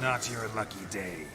Not your lucky day.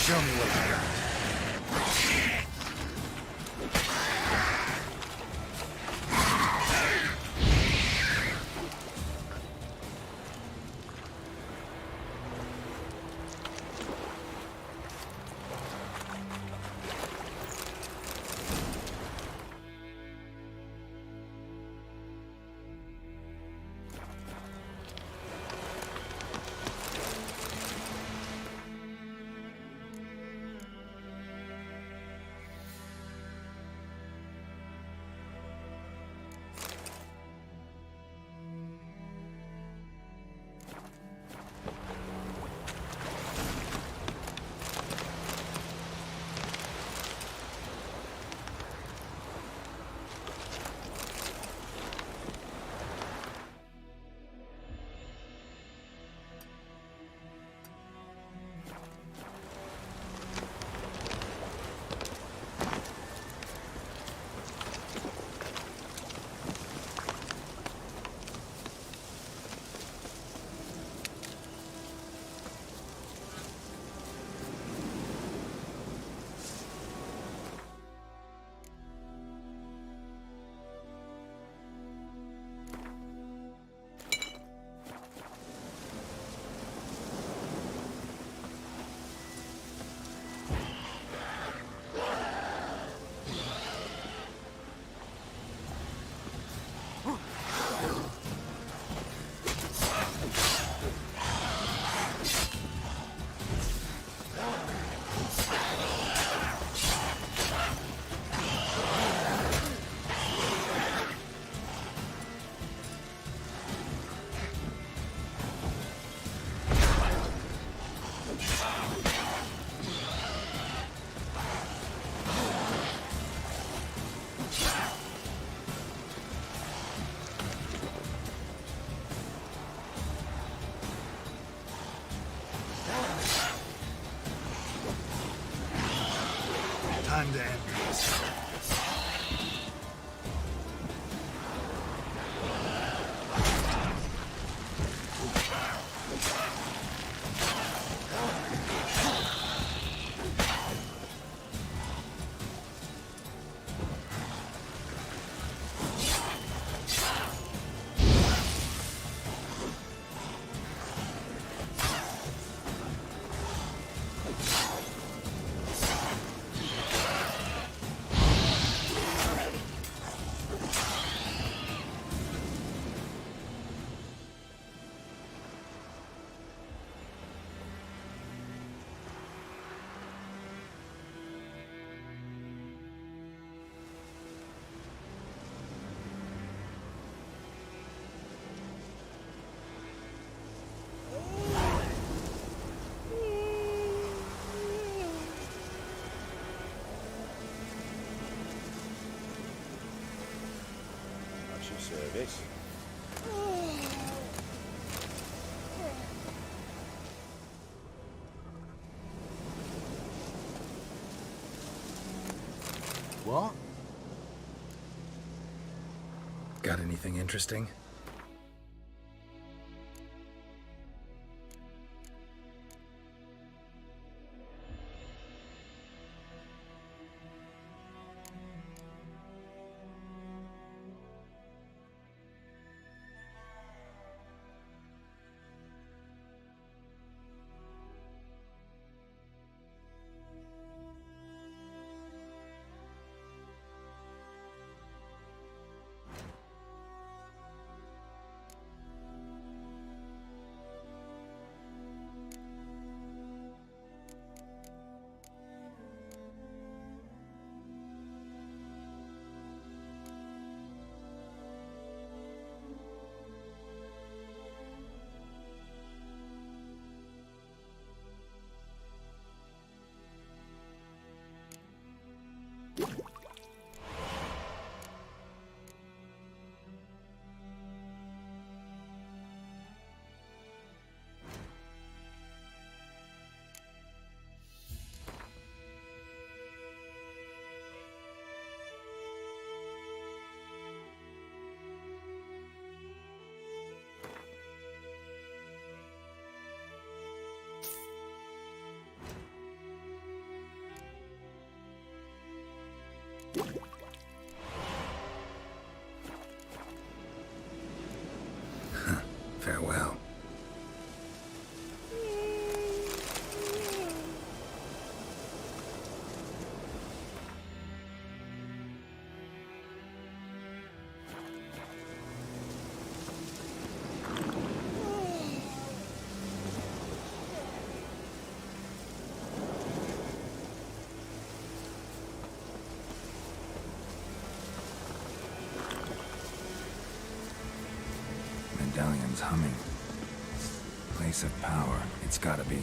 Show me what you got. Time to end this. Service. What? Got anything interesting? Farewell. Medallion's humming. Place of power, it's gotta be.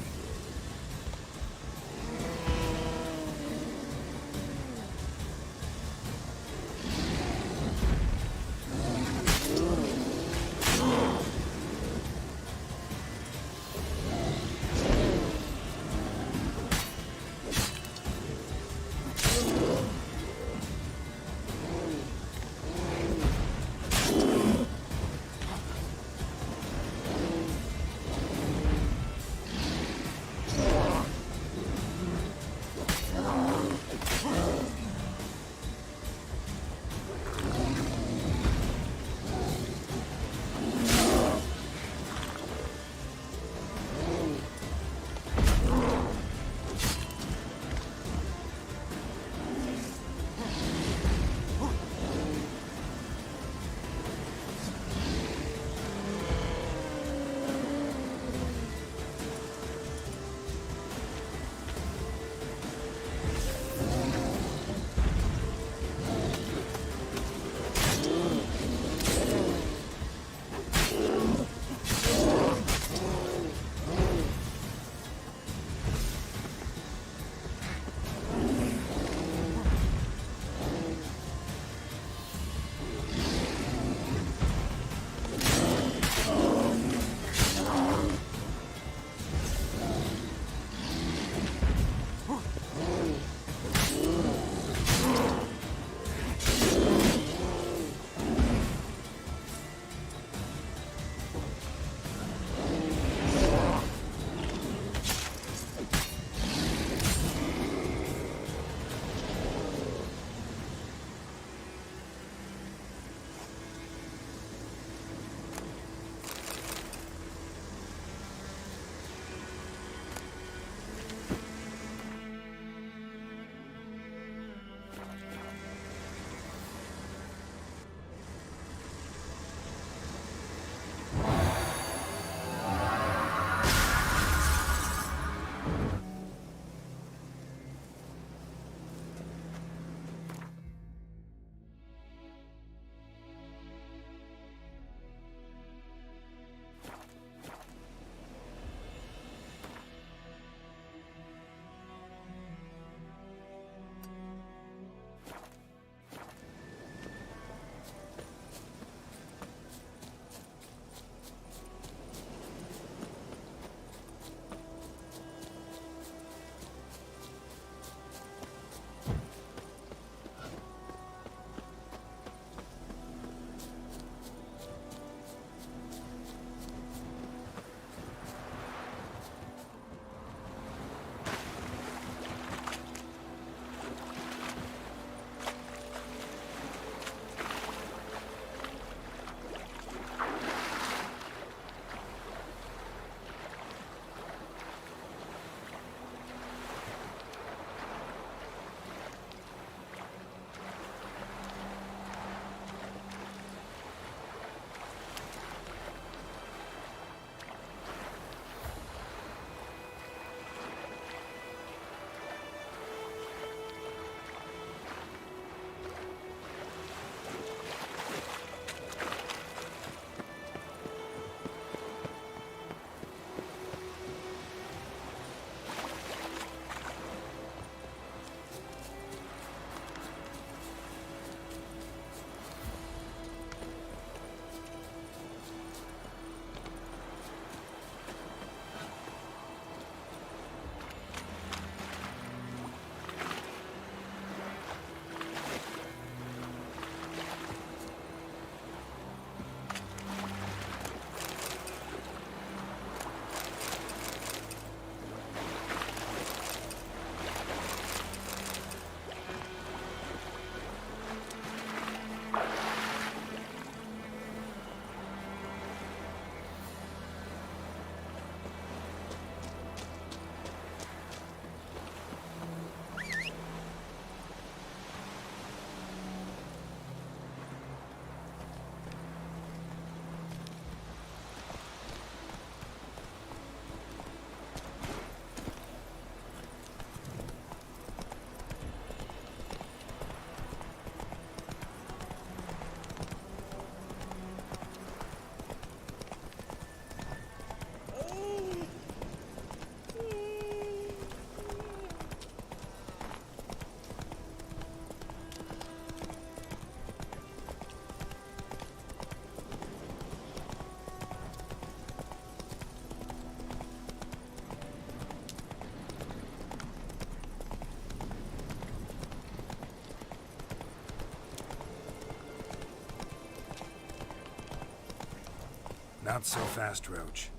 Not so fast, Roach.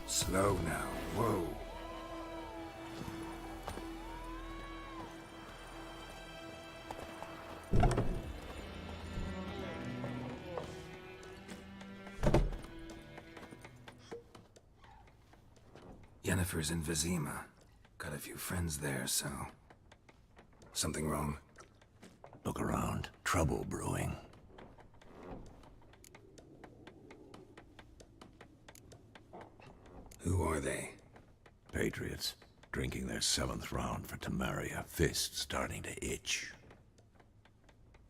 Slow now. Whoa. Yennefer's in Vizima. Got a few friends there, so... Something wrong? Look around. Trouble brewing. Who are they? Patriots. Drinking their 7th round for Tamaria. Fist starting to itch.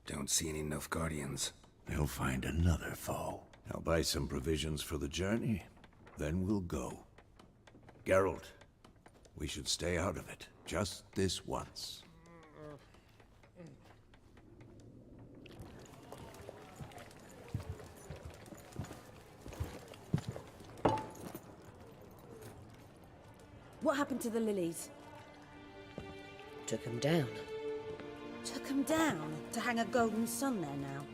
Don't see any Nilfgaardians. They'll find another foe. I'll buy some provisions for the journey. Then we'll go. Geralt, we should stay out of it. Just this once. What happened to the lilies? Took him down. Took them down to hang a golden sun there now.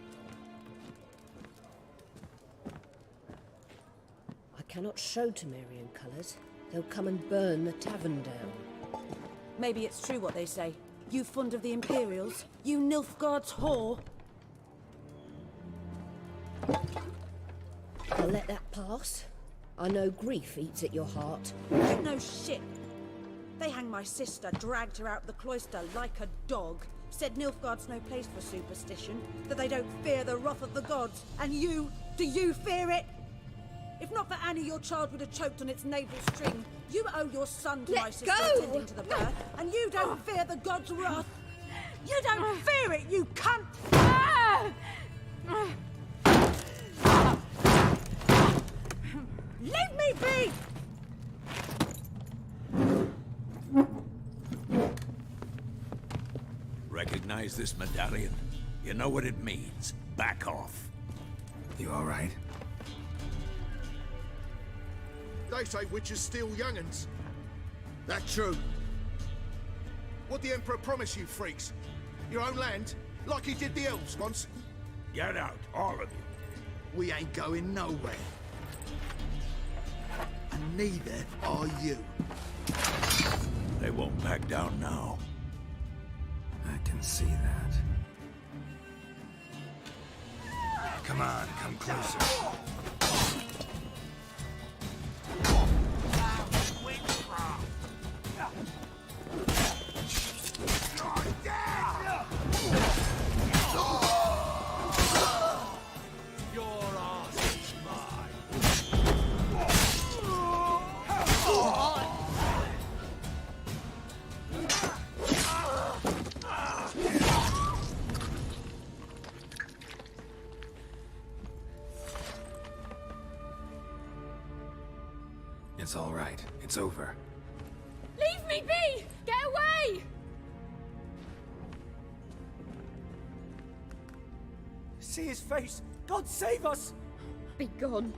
I cannot show Temerian colours. They'll come and burn the tavern down. Maybe it's true what they say. You fond of the Imperials? You Nilfgaard's whore? I'll let that pass. I know grief eats at your heart. You know shit. They hanged my sister, dragged her out the cloister like a dog. Said Nilfgaard's no place for superstition, that they don't fear the wrath of the gods. And you, do you fear it? If not for Annie, your child would have choked on its navel string. You owe your son to my sister attending to the birth, and you don't fear the gods' wrath. You don't fear it, you cunt! Leave me be! recognize this medallion? You know what it means. Back off. You all right? They say witches steal young'uns. That true? What the Emperor promise you, freaks? Your own land? Like he did the elves once? Get out, all of you. We ain't going nowhere. And neither are you. They won't back down now. I can see that. Come on, come closer. It's all right. It's over. Leave me be! Get away! See his face! God save us! Be gone,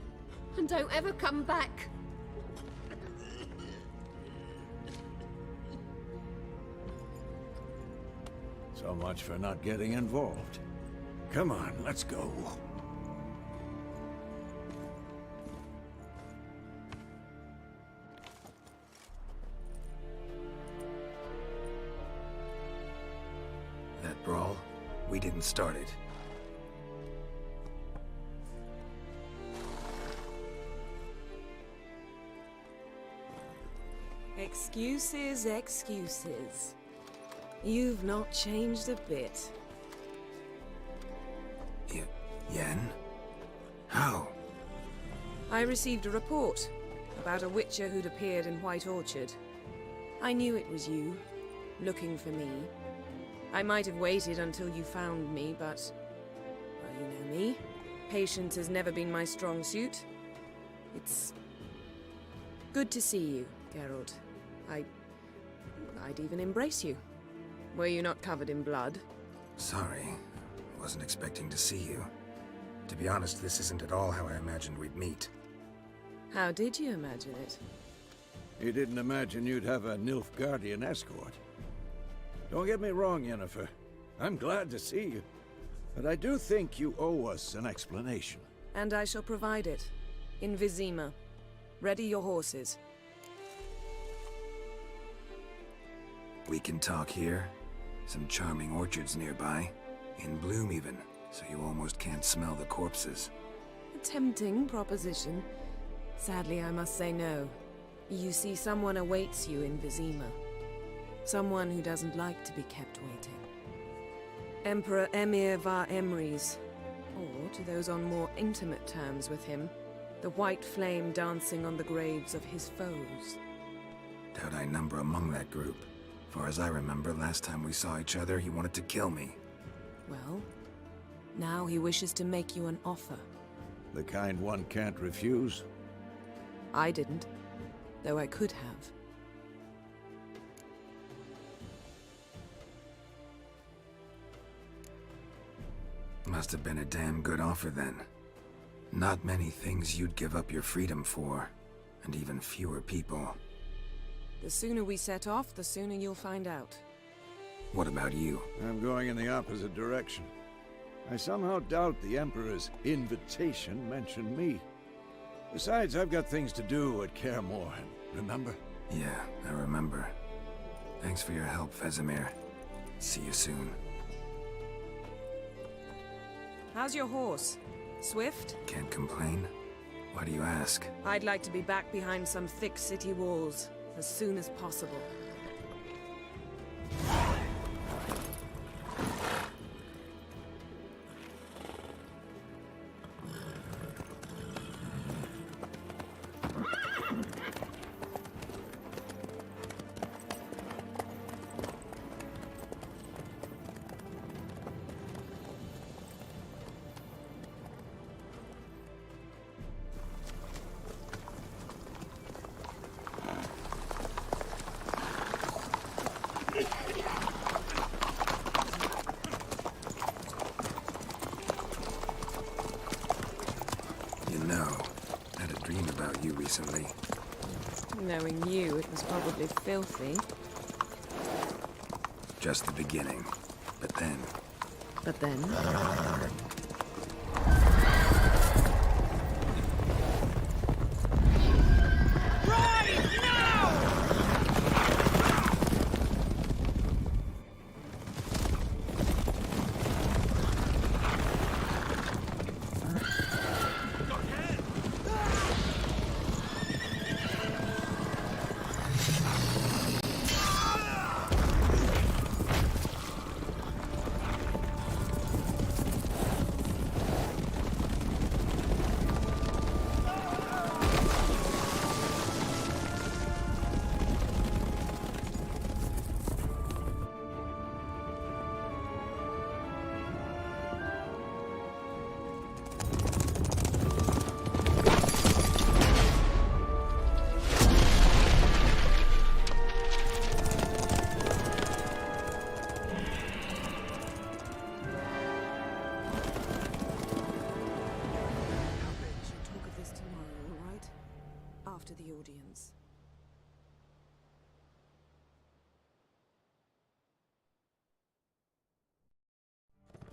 and don't ever come back. So much for not getting involved. Come on, let's go. That brawl, we didn't start it. Excuses, excuses. You've not changed a bit. Yen? How? I received a report about a witcher who'd appeared in White Orchard. I knew it was you, looking for me. I might have waited until you found me, but... well, you know me. Patience has never been my strong suit. It's... good to see you, Geralt. I'd even embrace you. Were you not covered in blood? Sorry. Wasn't expecting to see you. To be honest, this isn't at all how I imagined we'd meet. How did you imagine it? You didn't imagine you'd have a Nilfgaardian escort. Don't get me wrong, Yennefer. I'm glad to see you. But I do think you owe us an explanation. And I shall provide it. In Vizima. Ready your horses. We can talk here. Some charming orchards nearby. In bloom even, so you almost can't smell the corpses. A tempting proposition. Sadly, I must say no. You see, someone awaits you in Vizima. Someone who doesn't like to be kept waiting. Emperor Emir var Emrys. Or, to those on more intimate terms with him, the white flame dancing on the graves of his foes. Doubt I number among that group. Far as I remember, last time we saw each other, he wanted to kill me. Well, now he wishes to make you an offer. The kind one can't refuse. I didn't, though I could have. Must have been a damn good offer then. Not many things you'd give up your freedom for, and even fewer people. The sooner we set off, the sooner you'll find out. What about you? I'm going in the opposite direction. I somehow doubt the Emperor's invitation mentioned me. Besides, I've got things to do at Kaer Morhen, remember? Yeah, I remember. Thanks for your help, Vesemir. See you soon. How's your horse? Swift? Can't complain. Why do you ask? I'd like to be back behind some thick city walls as soon as possible. know. Had a dream about you recently. Knowing you, it was probably filthy. Just the beginning. But then... But then... After the audience.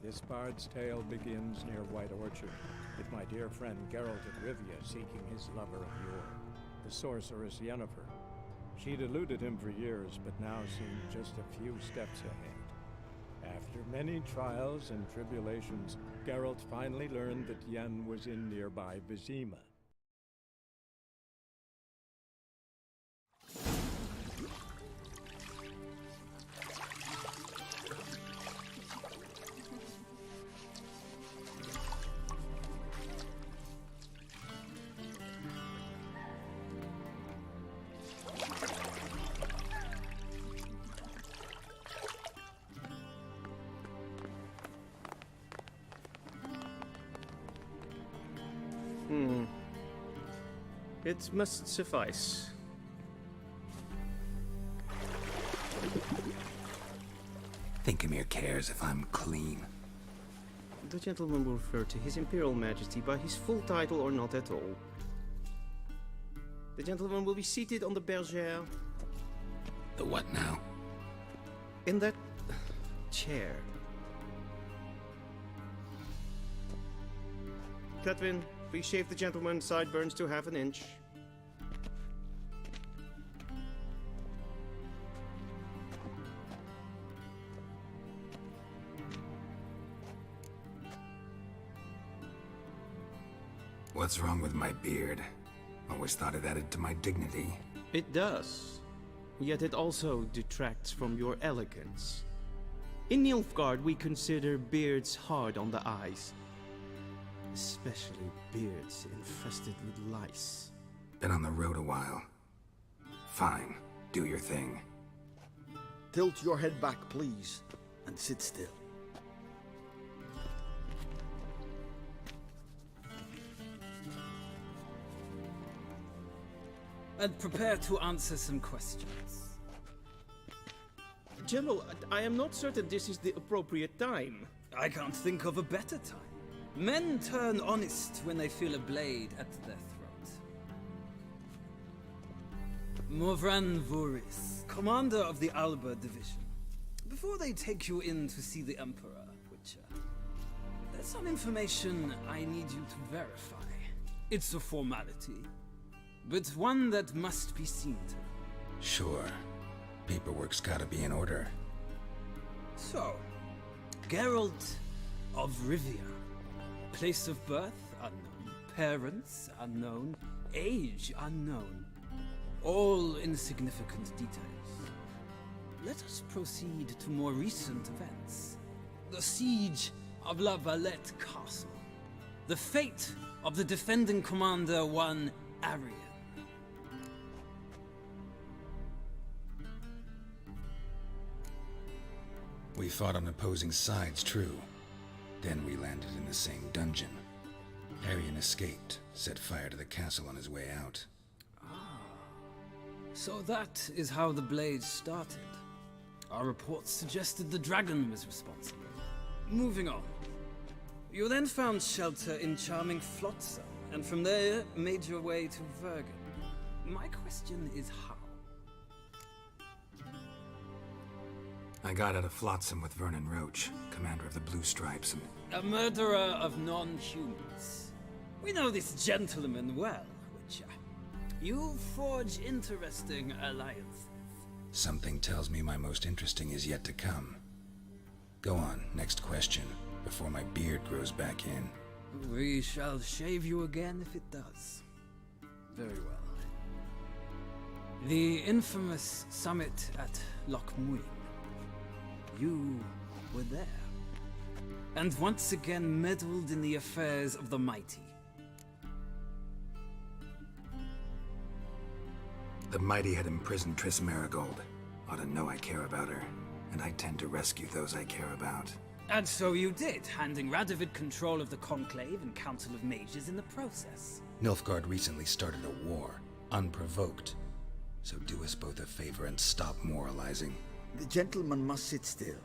This bard's tale begins near White Orchard, with my dear friend Geralt of Rivia seeking his lover of yore, the sorceress Yennefer. She'd eluded him for years, but now seemed just a few steps ahead. After many trials and tribulations, Geralt finally learned that Yen was in nearby Vizima. It must suffice. Thinkemere cares if I'm clean. The gentleman will refer to His Imperial Majesty by his full title or not at all. The gentleman will be seated on the bergère. The what now? In that chair. Cletwin, please shave the gentleman's sideburns to half an inch. What's wrong with my beard? Always thought it added to my dignity. It does. Yet it also detracts from your elegance. In Nilfgaard, we consider beards hard on the eyes. Especially beards infested with lice. Been on the road a while. Fine, do your thing. Tilt your head back, please, and sit still. And prepare to answer some questions. General, I am not certain this is the appropriate time. I can't think of a better time. Men turn honest when they feel a blade at their throat. Morvran Vuris, commander of the Alba Division. Before they take you in to see the Emperor, Witcher, there's some information I need you to verify. It's a formality, but one that must be seen to. Sure. Paperwork's gotta be in order. So, Geralt of Rivia. Place of birth unknown. Parents unknown. Age unknown. All insignificant details. Let us proceed to more recent events. The siege of La Valette Castle. The fate of the defending commander, one Arian. We fought on opposing sides, true. Then we landed in the same dungeon. Arian escaped, set fire to the castle on his way out. So that is how the Blade started. Our reports suggested the dragon was responsible. Moving on. You then found shelter in charming Flotsam, and from there made your way to Vergen. My question is how? I got out of Flotsam with Vernon Roach, commander of the Blue Stripes, and A murderer of non-humans. We know this gentleman well, Witcher. You forge interesting alliances. something tells me my most interesting is yet to come. Go on, next question, before my beard grows back in. We shall shave you again if it does. Very well. The infamous summit at Lochmuin. You were there. And once again meddled in the affairs of the mighty. The mighty had imprisoned Triss Marigold. Ought to know I care about her, and I tend to rescue those I care about. And so you did, handing Radovid control of the Conclave and Council of Mages in the process. Nilfgaard recently started a war, unprovoked. So do us both a favor and stop moralizing. The gentleman must sit still.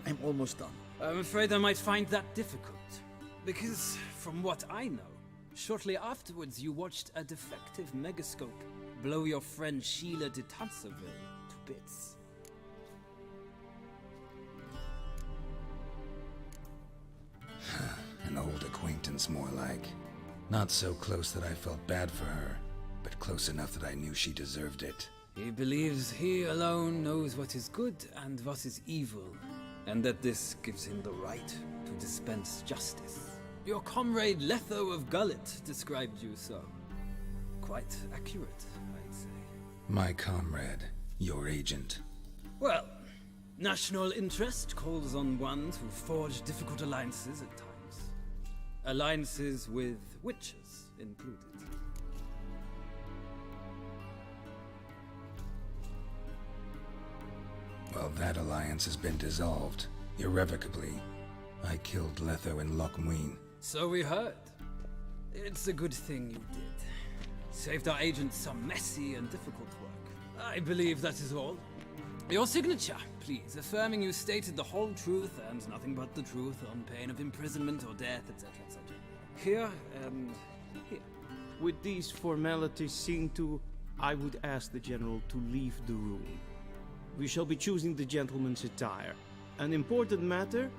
I'm almost done. I'm afraid I might find that difficult. Because, from what I know, shortly afterwards you watched a defective megascope blow your friend Sheila de Tanserville to bits. An old acquaintance, more like. Not so close that I felt bad for her, but close enough that I knew she deserved it. He believes he alone knows what is good and what is evil, and that this gives him the right to dispense justice. Your comrade Letho of Gullet described you so. Quite accurate, I'd say. My comrade, your agent. Well, national interest calls on one to forge difficult alliances at times. Alliances with witches included. Well, that alliance has been dissolved, irrevocably. I killed Letho in Lochmuin. So we heard. It's a good thing you did. Saved our agent some messy and difficult work. I believe that is all. Your signature, please, affirming you stated the whole truth and nothing but the truth on pain of imprisonment or death, etc., etc. Here and here. With these formalities seen to, I would ask the General to leave the room. We shall be choosing the gentleman's attire. An important matter,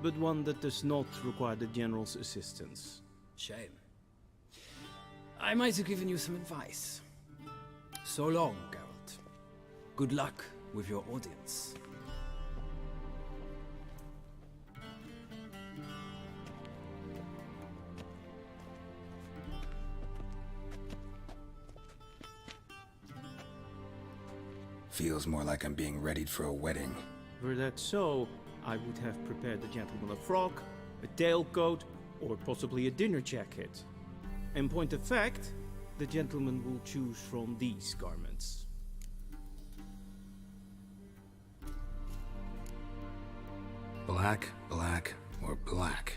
but one that does not require the General's assistance. Shame. I might have given you some advice. So long, Geralt. Good luck with your audience. Feels more like I'm being readied for a wedding. Were that so, I would have prepared the gentleman a frock, a tailcoat, or possibly a dinner jacket. In point of fact, the gentleman will choose from these garments. Black, black, or black?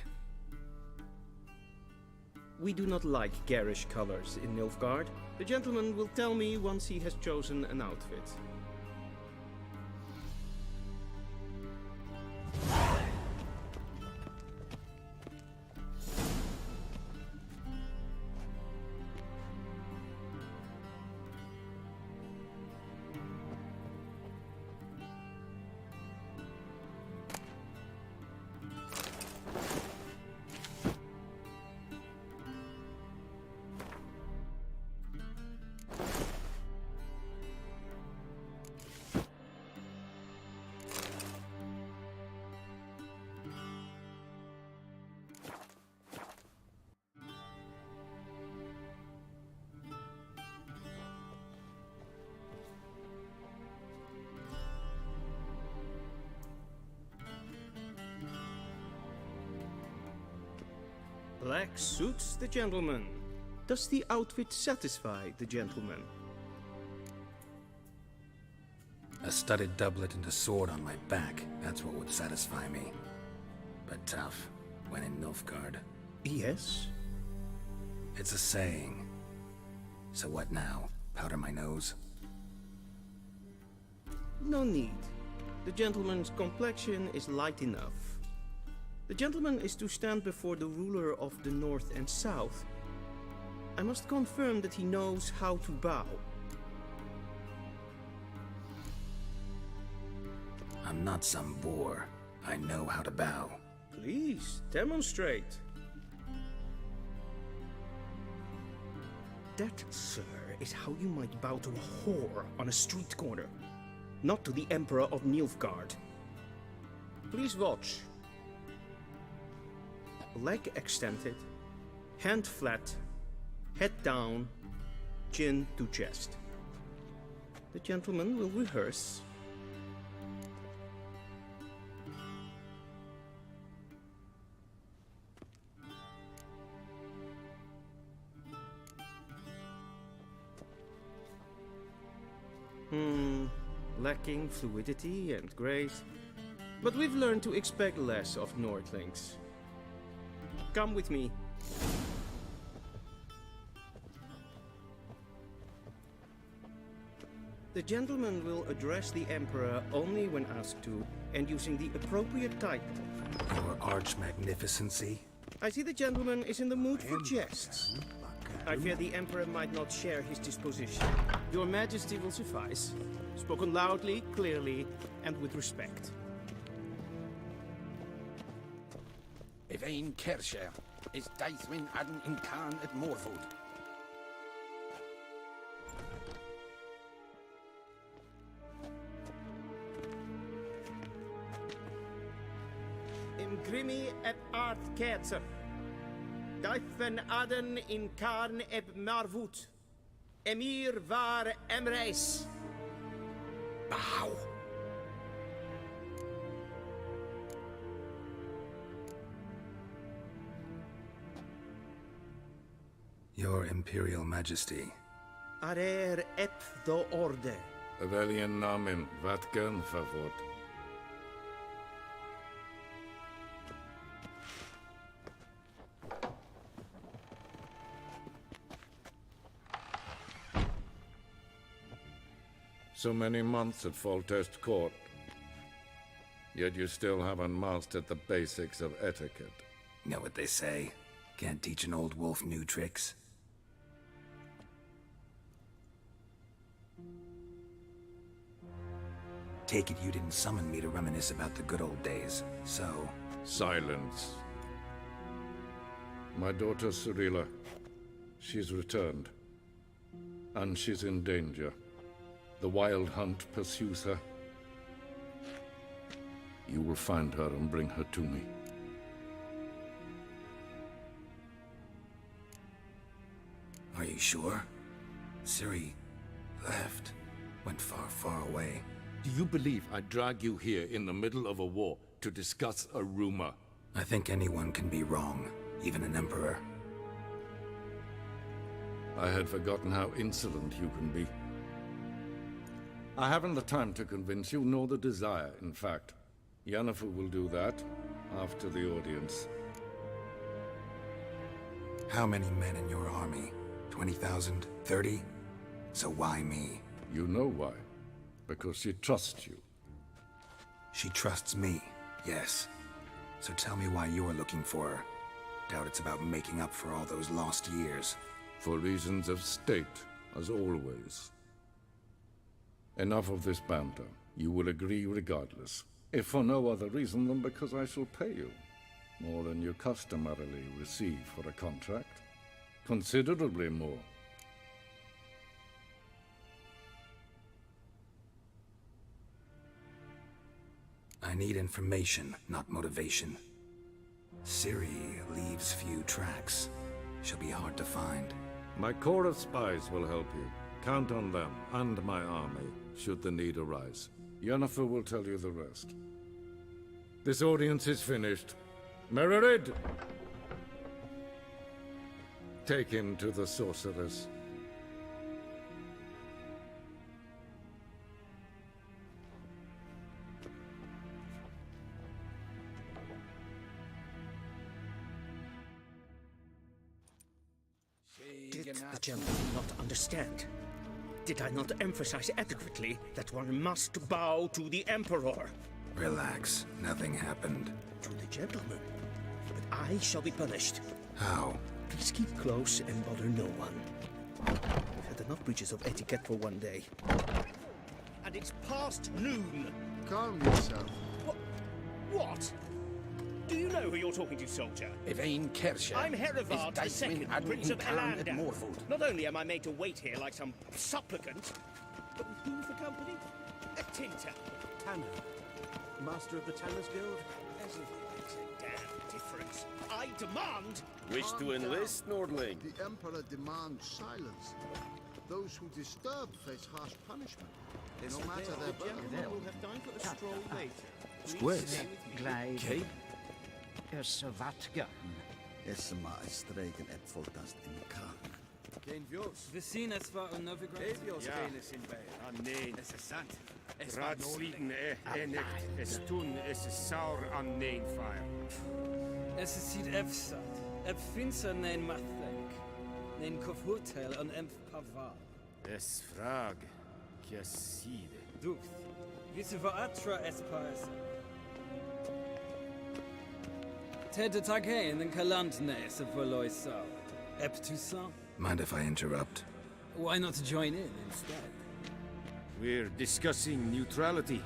We do not like garish colors in Nilfgaard. The gentleman will tell me once he has chosen an outfit. Black suits the gentleman. Does the outfit satisfy the gentleman? A studded doublet and a sword on my back, that's what would satisfy me. But tough, when in Nilfgaard. Yes. It's a saying. So what now? Powder my nose? No need. The gentleman's complexion is light enough. The gentleman is to stand before the ruler of the North and South. I must confirm that he knows how to bow. I'm not some boor. I know how to bow. Please, demonstrate. That, sir, is how you might bow to a whore on a street corner, not to the Emperor of Nilfgaard. Please watch. Leg extended, hand flat, head down, chin to chest. The gentleman will rehearse. Lacking fluidity and grace, but we've learned to expect less of Nordlings. Come with me. The gentleman will address the Emperor only when asked to, and using the appropriate title. Your Arch-Magnificency? I see the gentleman is in the mood for jests. I fear the Emperor might not share his disposition. Your Majesty will suffice. Spoken loudly, clearly, and with respect. Evain Kersher is Daithwin Adden in Khan at Morford. Imgrimi eb art Kerzer. Daithwen Adden in Khan eb Marvut. Emir var Emreis. Bow! Your Imperial Majesty. Arer ep do orde. Evelian namen, vatgen favort. So many months at Foltest Court, yet you still haven't mastered the basics of etiquette. Know what they say? Can't teach an old wolf new tricks. Take it you didn't summon me to reminisce about the good old days, so... Silence. My daughter Cirilla, she's returned. And she's in danger. The Wild Hunt pursues her. You will find her and bring her to me. Are you sure? Ciri left. Went far, far away. Do you believe I drag you here in the middle of a war to discuss a rumor? I think anyone can be wrong, even an emperor. I had forgotten how insolent you can be. I haven't the time to convince you, nor the desire, in fact. Yennefer will do that after the audience. How many men in your army? 20,000? 30? So why me? You know why. Because she trusts you. She trusts me, yes. So tell me why you're looking for her. Doubt it's about making up for all those lost years. For reasons of state, as always. Enough of this banter. You will agree regardless. If for no other reason than because I shall pay you. More than you customarily receive for a contract. Considerably more. I need information, not motivation. Ciri leaves few tracks. She'll be hard to find. My corps of spies will help you. Count on them, and my army, should the need arise. Yennefer will tell you the rest. This audience is finished. Mererid! Take him to the sorceress. Did the gentleman not understand? Did I not emphasize adequately that one must bow to the Emperor? Relax. Nothing happened. To the gentleman. But I shall be punished. How? Please keep close and bother no one. We've had enough breaches of etiquette for one day. And it's past noon. Calm yourself. What? Do you know who you're talking to, soldier? Evain Kershaw. I'm Herivard II, Prince of Elandar. Morford. Not only am I made to wait here like some supplicant, but with whom for company? A tinter. Tanner. Master of the Tanners Guild? As if it makes a damn difference. I demand... Wish to enlist, Nordling? The Emperor demands silence. Those who disturb face harsh punishment. No matter their birth. We'll have time for a stroll later. Squiz. Glide. Vatga. Esma streken et voltast in krank. Geen vjoos. We zien es war een Novigrad. Evios genis in bij. Ah, nee. Es is sant. Es war Raadsliden enigt. Es tun, es is saur an neen fire. Es is ziet efsat. Ep finser neen mathenk. Neen kof hotel an emf paval. Es frag. Kiaside. Duft. Wisse va atra es paes. Ted tag heen den kalant nes of Valoisau. Ep Toussaint. Mind if I interrupt? Why not join in instead? We're discussing neutrality.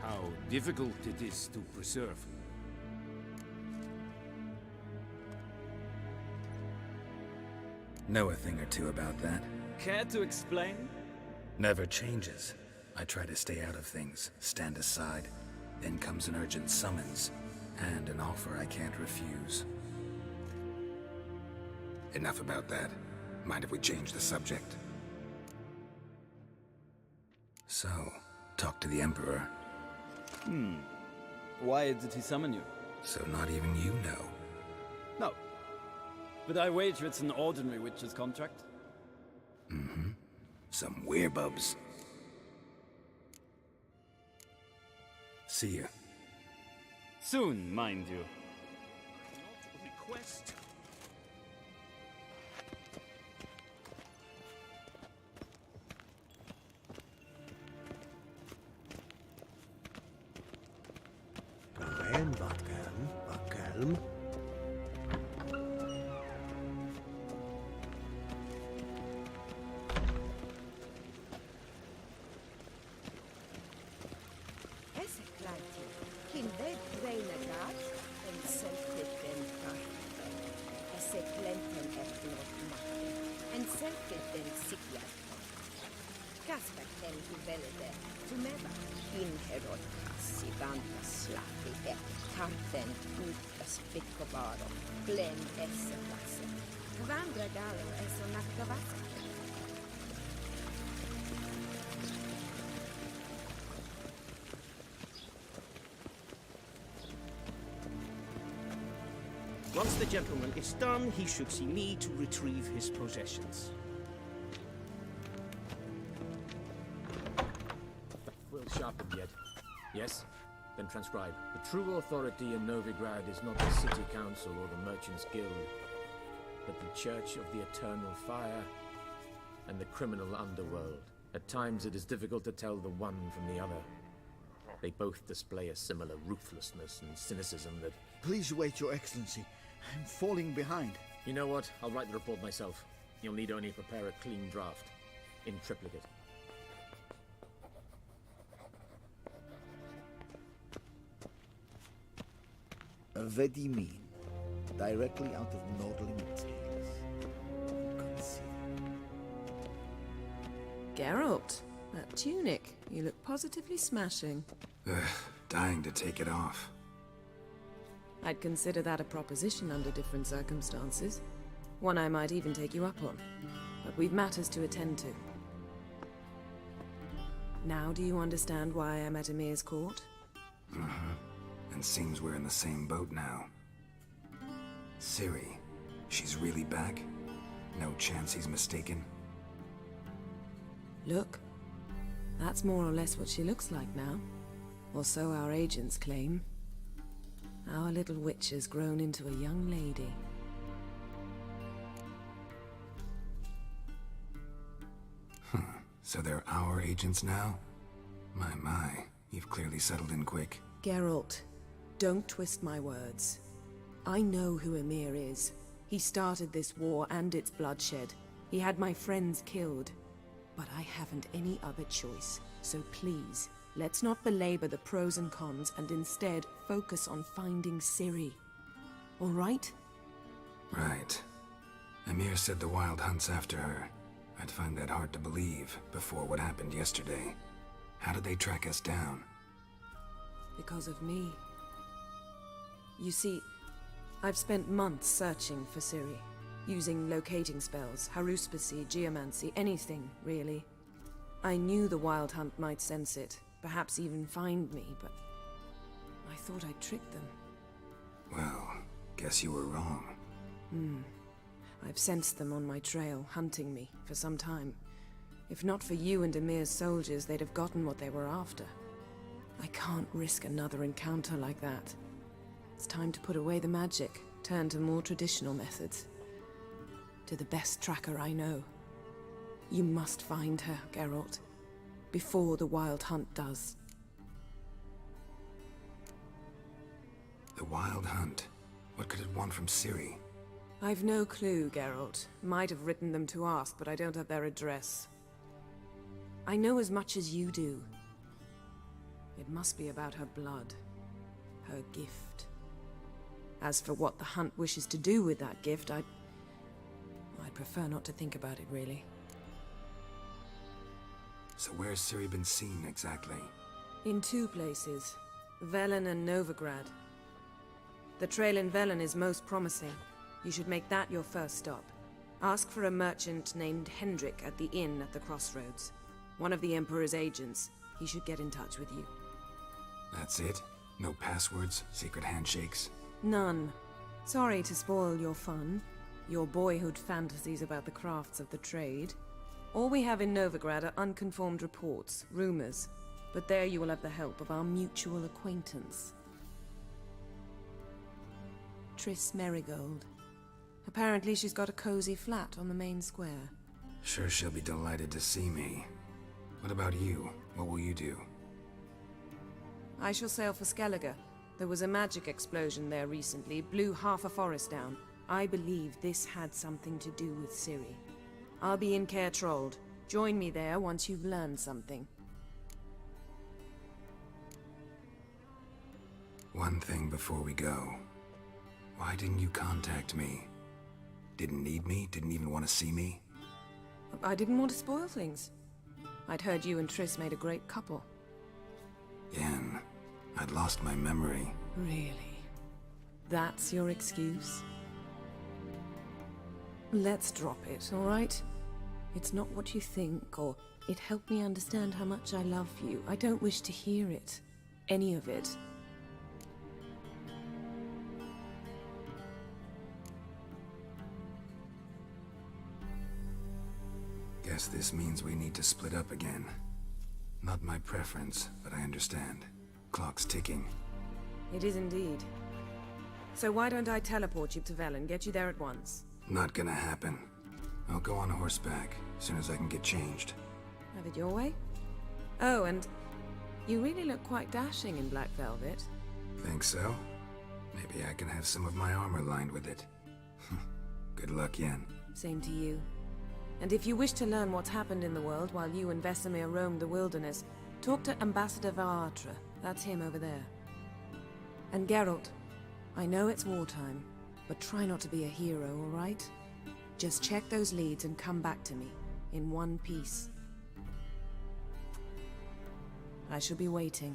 How difficult it is to preserve. Know a thing or two about that? Care to explain? Never changes. I try to stay out of things, stand aside. Then comes an urgent summons, and an offer I can't refuse. Enough about that. Mind if we change the subject? So, talk to the Emperor. Why did he summon you? So not even you know. No. But I wager it's an ordinary witch's contract. Mm-hmm. Some werebubs. See ya. Soon, mind you. Request. Gawain Vatgelm. Once the gentleman is done, he should see me to retrieve his possessions. Quill sharpened yet? Yes? Then transcribe. The true authority in Novigrad is not the City Council or the Merchants' Guild, but the Church of the Eternal Fire and the criminal underworld. At times it is difficult to tell the one from the other. They both display a similar ruthlessness and cynicism that... Please wait, Your Excellency. I'm falling behind. You know what? I'll write the report myself. You'll need only prepare a clean draft. In triplicate. Vedimin. Directly out of Nordling Tales. Consider. Geralt, that tunic. You look positively smashing. Ugh, dying to take it off. I'd consider that a proposition under different circumstances. One I might even take you up on. But we've matters to attend to. Now do you understand why I'm at Emir's court? And seems we're in the same boat now. Ciri, she's really back? No chance he's mistaken? Look. That's more or less what she looks like now. Or so our agents claim. Our little witch has grown into a young lady. So they're our agents now? My, you've clearly settled in quick. Geralt, don't twist my words. I know who Emir is, He started this war and its bloodshed. He had my friends killed. But I haven't any other choice. So please, let's not belabor the pros and cons and instead focus on finding Ciri. All right? Right. Emir said the Wild Hunt's after her. I'd find that hard to believe before what happened yesterday. How did they track us down? Because of me. You see, I've spent months searching for Ciri, using locating spells, haruspicy, geomancy, anything, really. I knew the Wild Hunt might sense it, perhaps even find me, but I thought I'd tricked them. Well, guess you were wrong. I've sensed them on my trail, hunting me, for some time. If not for you and Emir's soldiers, they'd have gotten what they were after. I can't risk another encounter like that. It's time to put away the magic, turn to more traditional methods. To the best tracker I know. You must find her, Geralt. Before the Wild Hunt does. The Wild Hunt? What could it want from Ciri? I've no clue, Geralt. Might have written them to ask, but I don't have their address. I know as much as you do. It must be about her blood. Her gift. As for what the Hunt wishes to do with that gift, I'd prefer not to think about it, really. So where's Ciri been seen, exactly? In two places. Velen and Novigrad. The trail in Velen is most promising. You should make that your first stop. Ask for a merchant named Hendrik at the inn at the crossroads. One of the Emperor's agents. He should get in touch with you. That's it? No passwords? Secret handshakes? None. Sorry to spoil your fun. Your boyhood fantasies about the crafts of the trade. All we have in Novigrad are unconfirmed reports, rumors. But there you will have the help of our mutual acquaintance. Triss Merigold. Apparently she's got a cozy flat on the main square. Sure she'll be delighted to see me. What about you? What will you do? I shall sail for Skellige. There was a magic explosion there recently, blew half a forest down. I believe this had something to do with Ciri. I'll be in Caer Trold. Join me there once you've learned something. One thing before we go. Why didn't you contact me? Didn't need me? Didn't even want to see me? I didn't want to spoil things. I'd heard you and Triss made a great couple. Yen, I'd lost my memory. Really? That's your excuse? Let's drop it, all right? It's not what you think, or it helped me understand how much I love you. I don't wish to hear it. Any of it. Guess this means we need to split up again. Not my preference, but I understand. Clock's ticking. It is indeed. So why don't I teleport you to Velen, get you there at once? Not gonna happen. I'll go on horseback, as soon as I can get changed. Have it your way? Oh, and you really look quite dashing in black velvet. Think so? Maybe I can have some of my armor lined with it. Good luck, Yen. Same to you. And if you wish to learn what's happened in the world while you and Vesemir roamed the wilderness, talk to Ambassador Vaatra. That's him over there. And Geralt, I know it's wartime, but try not to be a hero, all right? Just check those leads and come back to me, in one piece. I shall be waiting.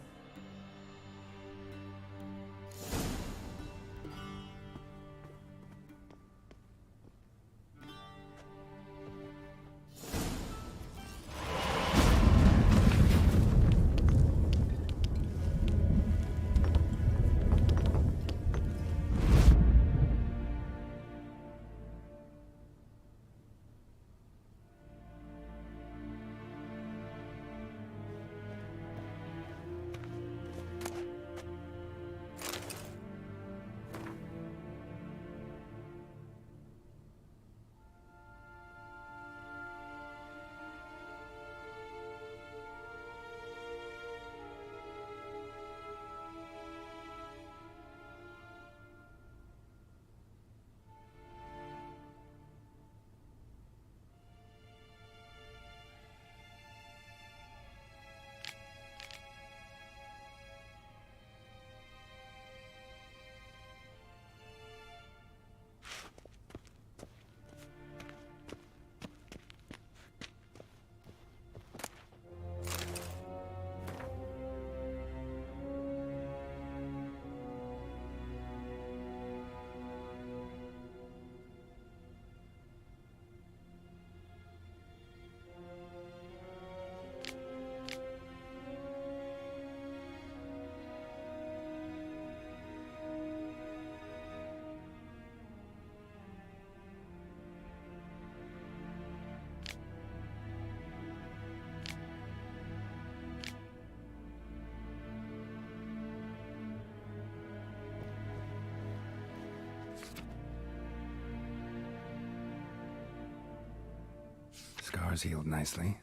Scars healed nicely.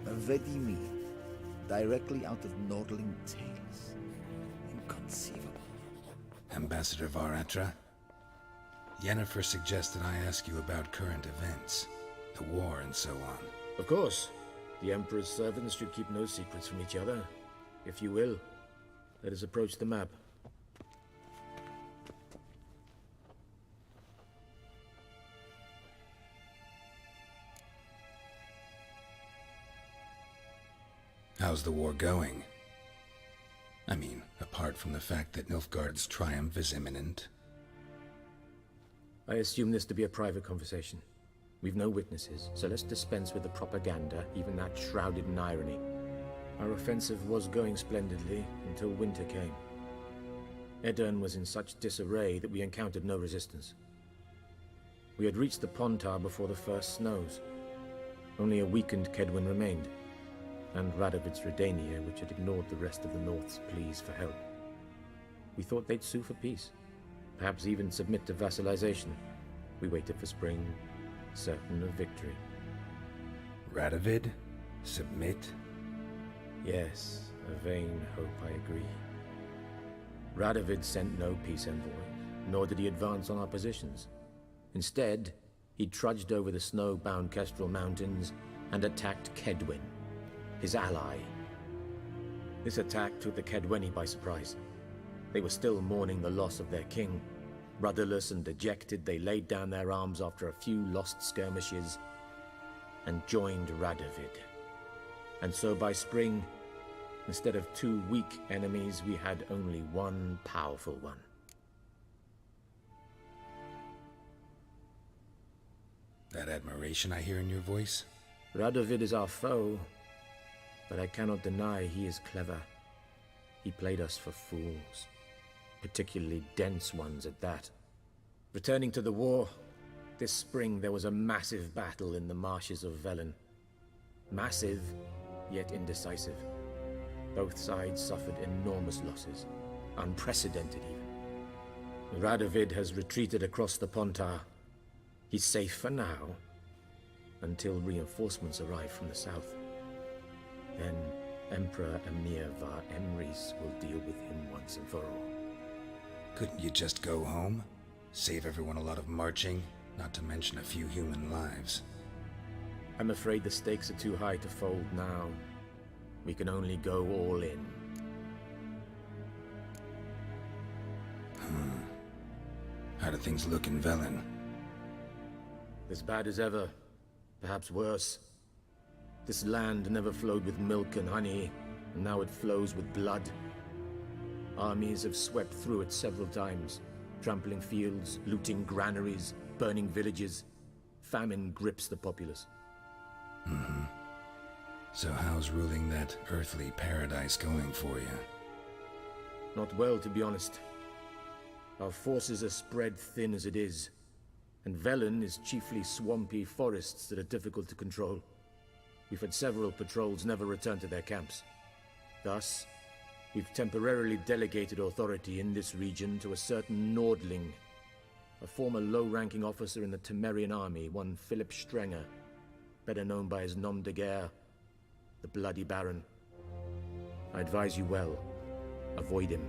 A Vedimi, directly out of Nordling tales. Inconceivable. Ambassador Varatra? Yennefer suggested I ask you about current events, the war and so on. Of course. The Emperor's servants should keep no secrets from each other. If you will, let us approach the map. How's the war going? I mean, apart from the fact that Nilfgaard's triumph is imminent. I assume this to be a private conversation. We've no witnesses, so let's dispense with the propaganda, even that shrouded in irony. Our offensive was going splendidly until winter came. Edirn was in such disarray that we encountered no resistance. We had reached the Pontar before the first snows. Only a weakened Kedwin remained, and Radovid's Redania, which had ignored the rest of the North's pleas for help. We thought they'd sue for peace, perhaps even submit to vassalization. We waited for spring, certain of victory. Radovid? Submit? Yes, a vain hope, I agree. Radovid sent no peace envoy, nor did he advance on our positions. Instead, he trudged over the snow-bound Kestrel Mountains and attacked Kedwin, his ally. This attack took the Kedweni by surprise. They were still mourning the loss of their king. Rudderless and dejected, they laid down their arms after a few lost skirmishes and joined Radovid. And so by spring, instead of 2 weak enemies, we had only one powerful one. That admiration I hear in your voice? Radovid is our foe, but I cannot deny he is clever. He played us for fools, particularly dense ones at that. Returning to the war, this spring there was a massive battle in the marshes of Velen. Massive, yet indecisive. Both sides suffered enormous losses, unprecedented even. Radovid has retreated across the Pontar. He's safe for now, until reinforcements arrive from the south. Then Emperor Emir Var Emrys will deal with him once and for all. Couldn't you just go home? Save everyone a lot of marching, not to mention a few human lives. I'm afraid the stakes are too high to fold now. We can only go all in. How do things look in Velen? As bad as ever, perhaps worse. This land never flowed with milk and honey, and now it flows with blood. Armies have swept through it several times, trampling fields, looting granaries, burning villages. Famine grips the populace. So how's ruling that earthly paradise going for you? Not well, to be honest. Our forces are spread thin as it is, and Velen is chiefly swampy forests that are difficult to control. We've had several patrols never return to their camps. Thus, we've temporarily delegated authority in this region to a certain Nordling, a former low-ranking officer in the Temerian army, one Philip Strenger, better known by his nom de guerre, the Bloody Baron. I advise you well, avoid him.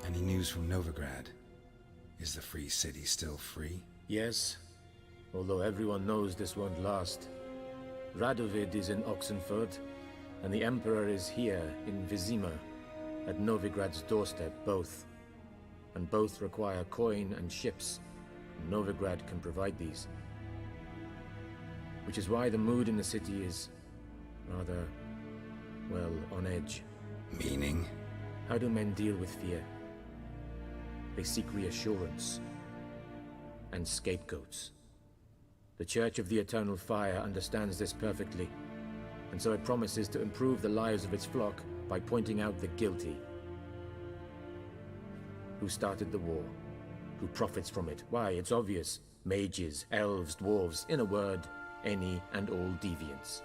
Any news from Novigrad? Is the Free City still free? Yes, although everyone knows this won't last. Radovid is in Oxenfurt, and the Emperor is here in Vizima, at Novigrad's doorstep, both. And both require coin and ships, and Novigrad can provide these. Which is why the mood in the city is rather, well, on edge. Meaning? How do men deal with fear? They seek reassurance and scapegoats. The Church of the Eternal Fire understands this perfectly, and so it promises to improve the lives of its flock by pointing out the guilty. Who started the war? Who profits from it? Why, it's obvious. Mages, elves, dwarves, in a word, any and all deviants.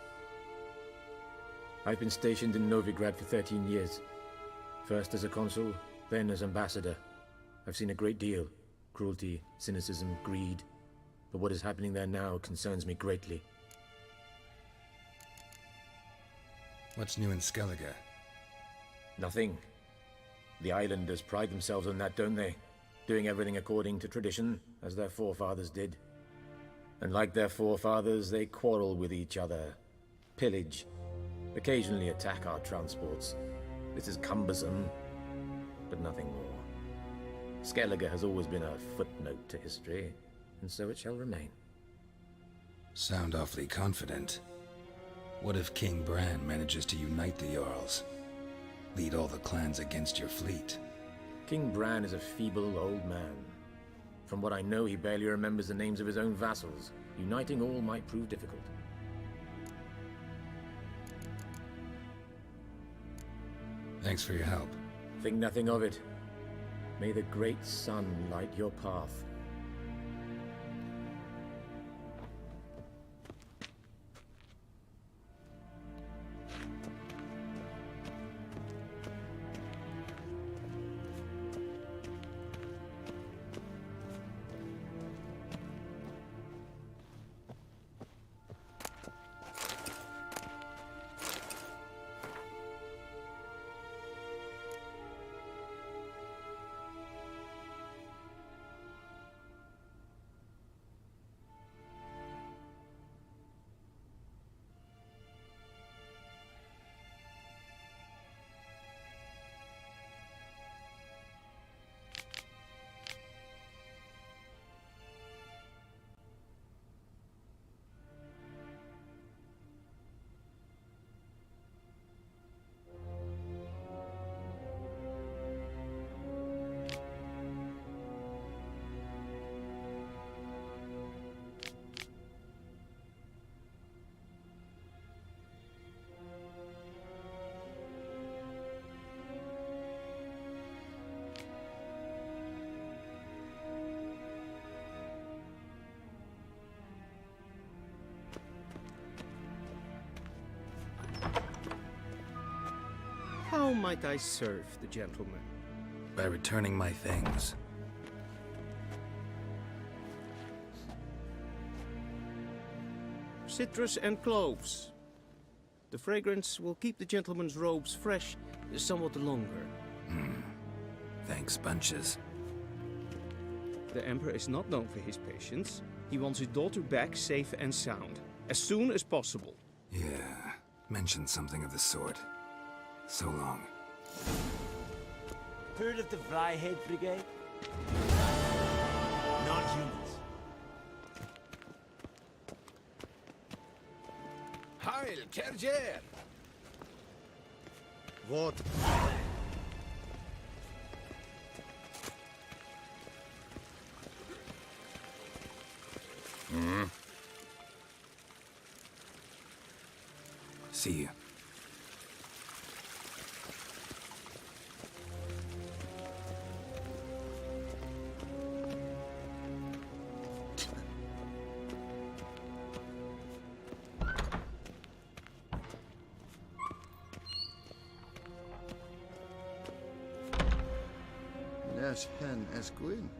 I've been stationed in Novigrad for 13 years. First as a consul, then as ambassador. I've seen a great deal. Cruelty, cynicism, greed. but what is happening there now concerns me greatly. What's new in Skellige? Nothing. The islanders pride themselves on that, don't they? Doing everything according to tradition, as their forefathers did. And like their forefathers, they quarrel with each other, pillage, occasionally attack our transports. This is cumbersome, but nothing more. Skellige has always been a footnote to history, and so it shall remain. Sound awfully confident. What if King Bran manages to unite the Jarls? Lead all the clans against your fleet? King Bran is a feeble old man. From what I know, he barely remembers the names of his own vassals. Uniting all might prove difficult. Thanks for your help. Think nothing of it. May the great sun light your path. How might I serve the gentleman? By returning my things. Citrus and cloves. The fragrance will keep the gentleman's robes fresh somewhat longer. Thanks, bunches. The Emperor is not known for his patience. He wants his daughter back safe and sound, as soon as possible. Yeah, mentioned something of the sort. So long. Heard of the Flyhead Brigade? Non-humans. Heil, Kerjer! What? See you. Yes, hen as Gwyn.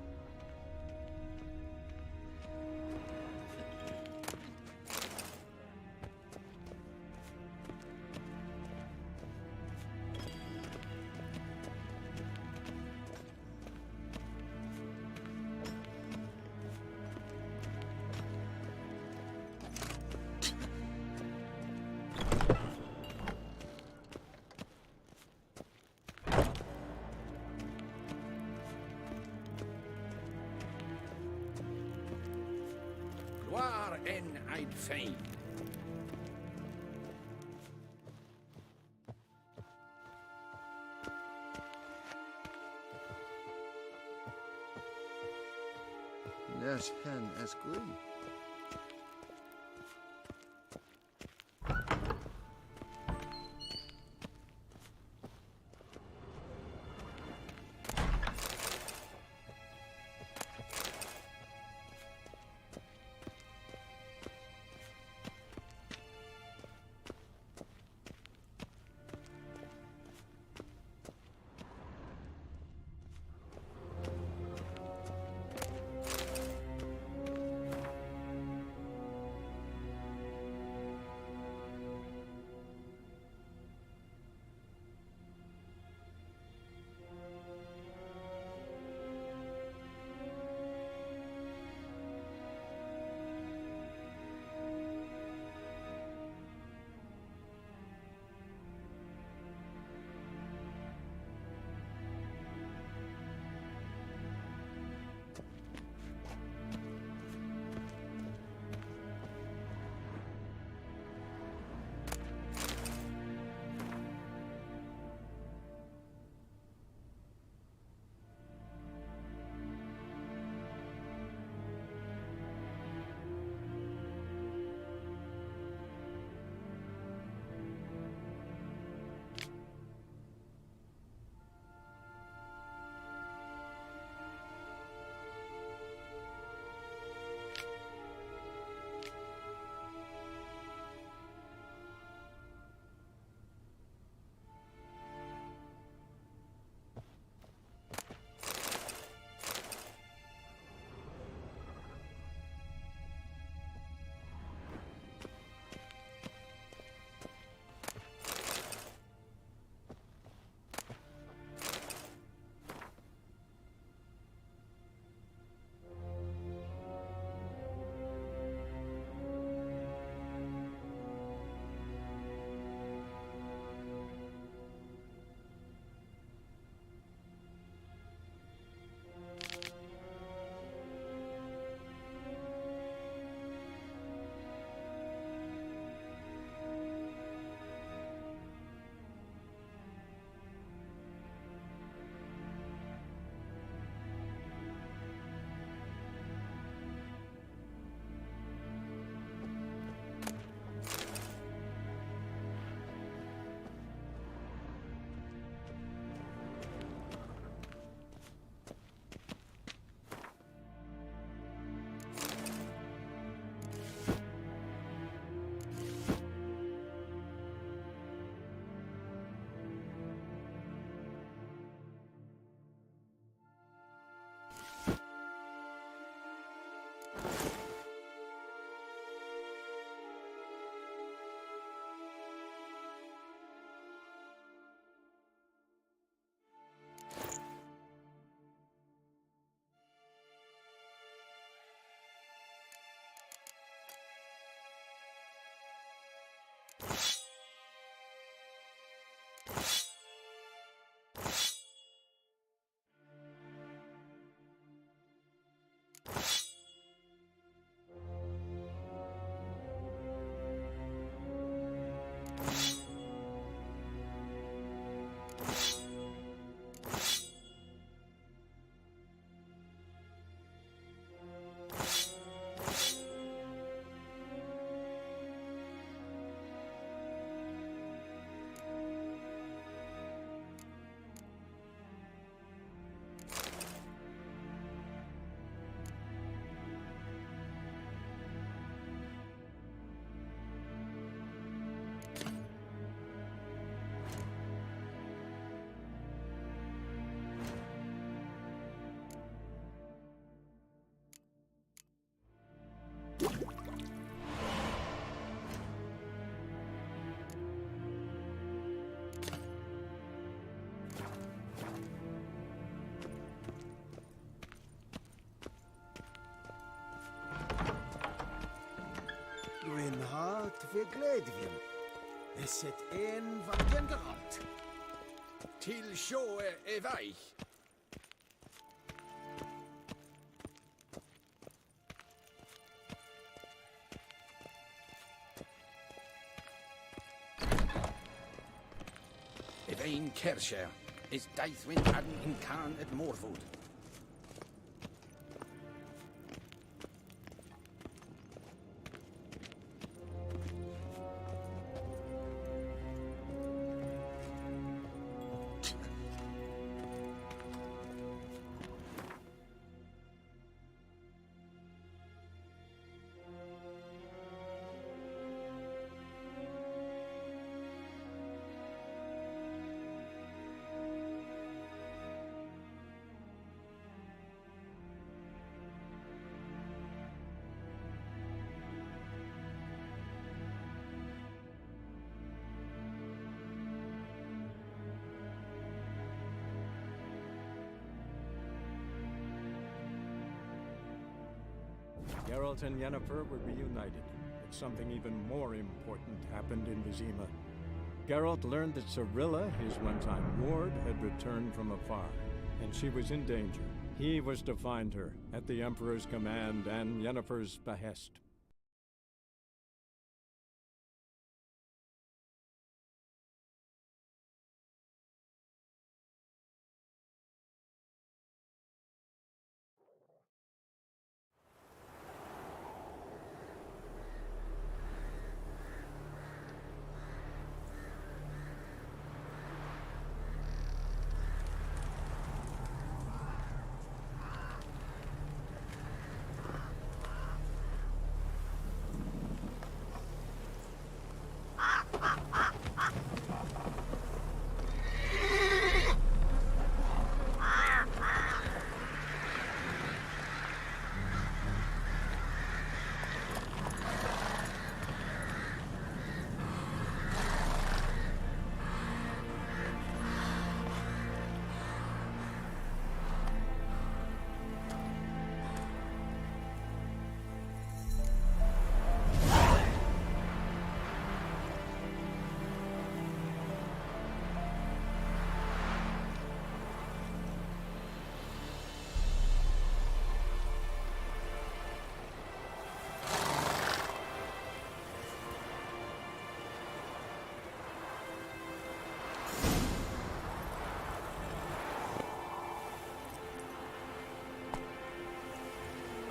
Waar en I'd fain. Yes, hen as Gwyn. hart verglädjen. Es het een van den geralt. Till sjå är väg. Evein Kersher is Deithwin Adden in Khan at Morwood. Geralt and Yennefer were reunited, but something even more important happened in Vizima. Geralt learned that Cirilla, his one-time ward, had returned from afar, and she was in danger. He was to find her, at the Emperor's command and Yennefer's behest.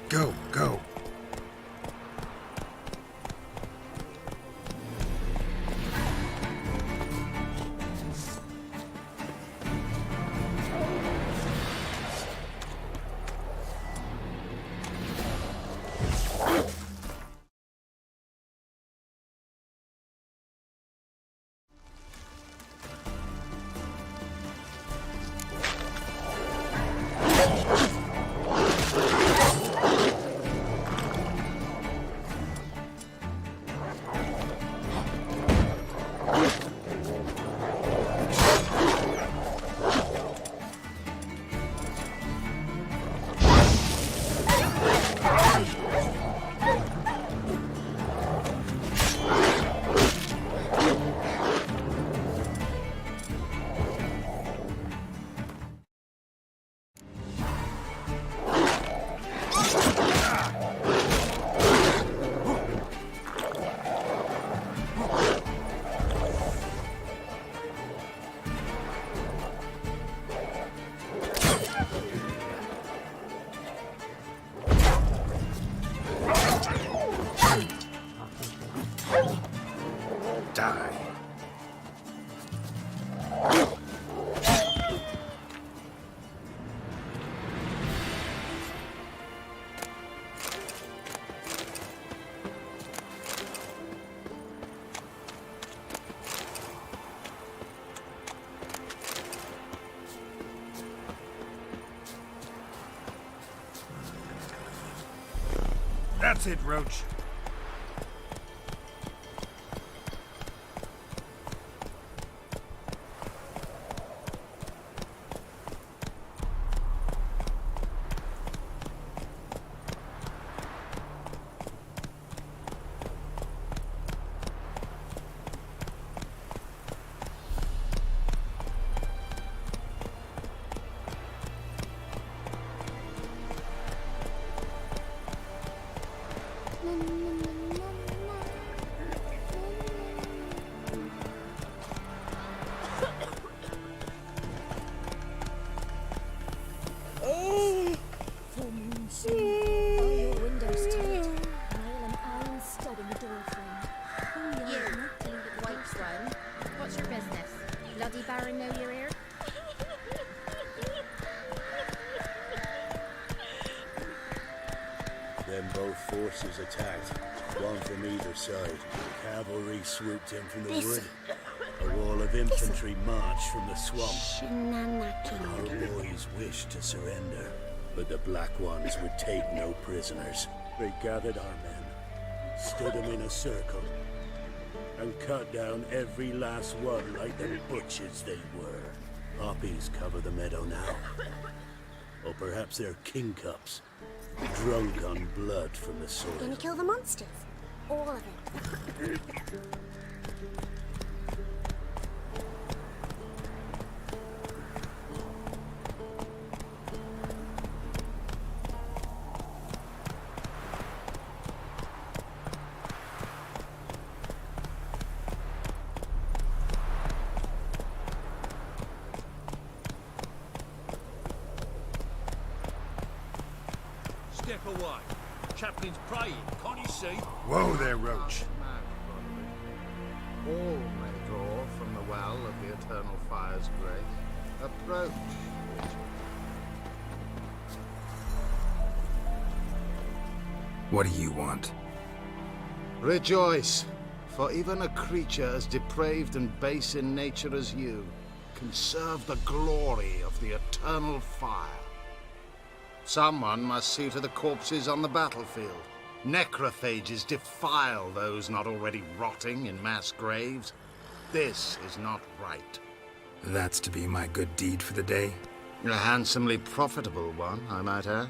Go, go. Die. That's it, Roach. Full moon soon. Bar your windows tight. Nail an iron stud in the doorframe. You, white one. What's your business? Bloody Baron know you're here? Then both forces attacked, one from either side. Cavalry swooped in from the wood. A wall of infantry marched from the swamp. Our boys wished to surrender, but the Black Ones would take no prisoners. They gathered our men, stood them in a circle, and cut down every last one like the butchers they were. Poppies cover the meadow now. Or perhaps they're kingcups, drunk on blood from the soil. Gonna kill the monsters. All of it. Step away. Chaplain's praying, can't you see? Whoa there, Roach. All may draw from the well of the Eternal Fire's grace. Approach, Witcher. What do you want? Rejoice, for even a creature as depraved and base in nature as you can serve the glory of the Eternal Fire. Someone must see to the corpses on the battlefield. Necrophages defile those not already rotting in mass graves. This is not right. That's to be my good deed for the day? A handsomely profitable one, I might add.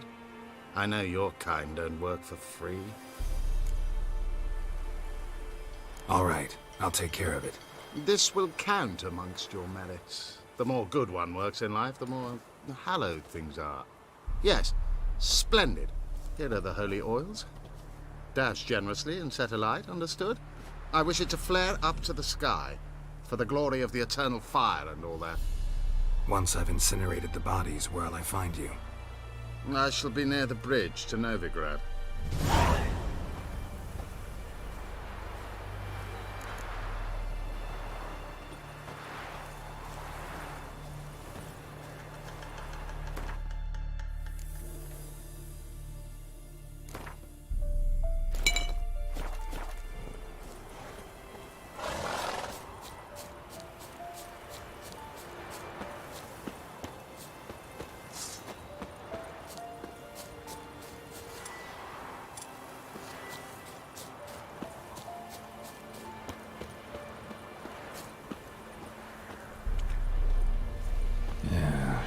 I know your kind don't work for free. All right, I'll take care of it. This will count amongst your merits. The more good one works in life, the more hallowed things are. Yes, splendid. Here are the holy oils. Dash generously and set alight, understood? I wish it to flare up to the sky, for the glory of the Eternal Fire and all that. Once I've incinerated the bodies, where'll I find you? I shall be near the bridge to Novigrad.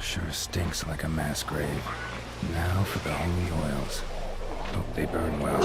Sure stinks like a mass grave. Now for the holy oils. Hope they burn well.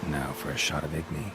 Now for a shot of Igni.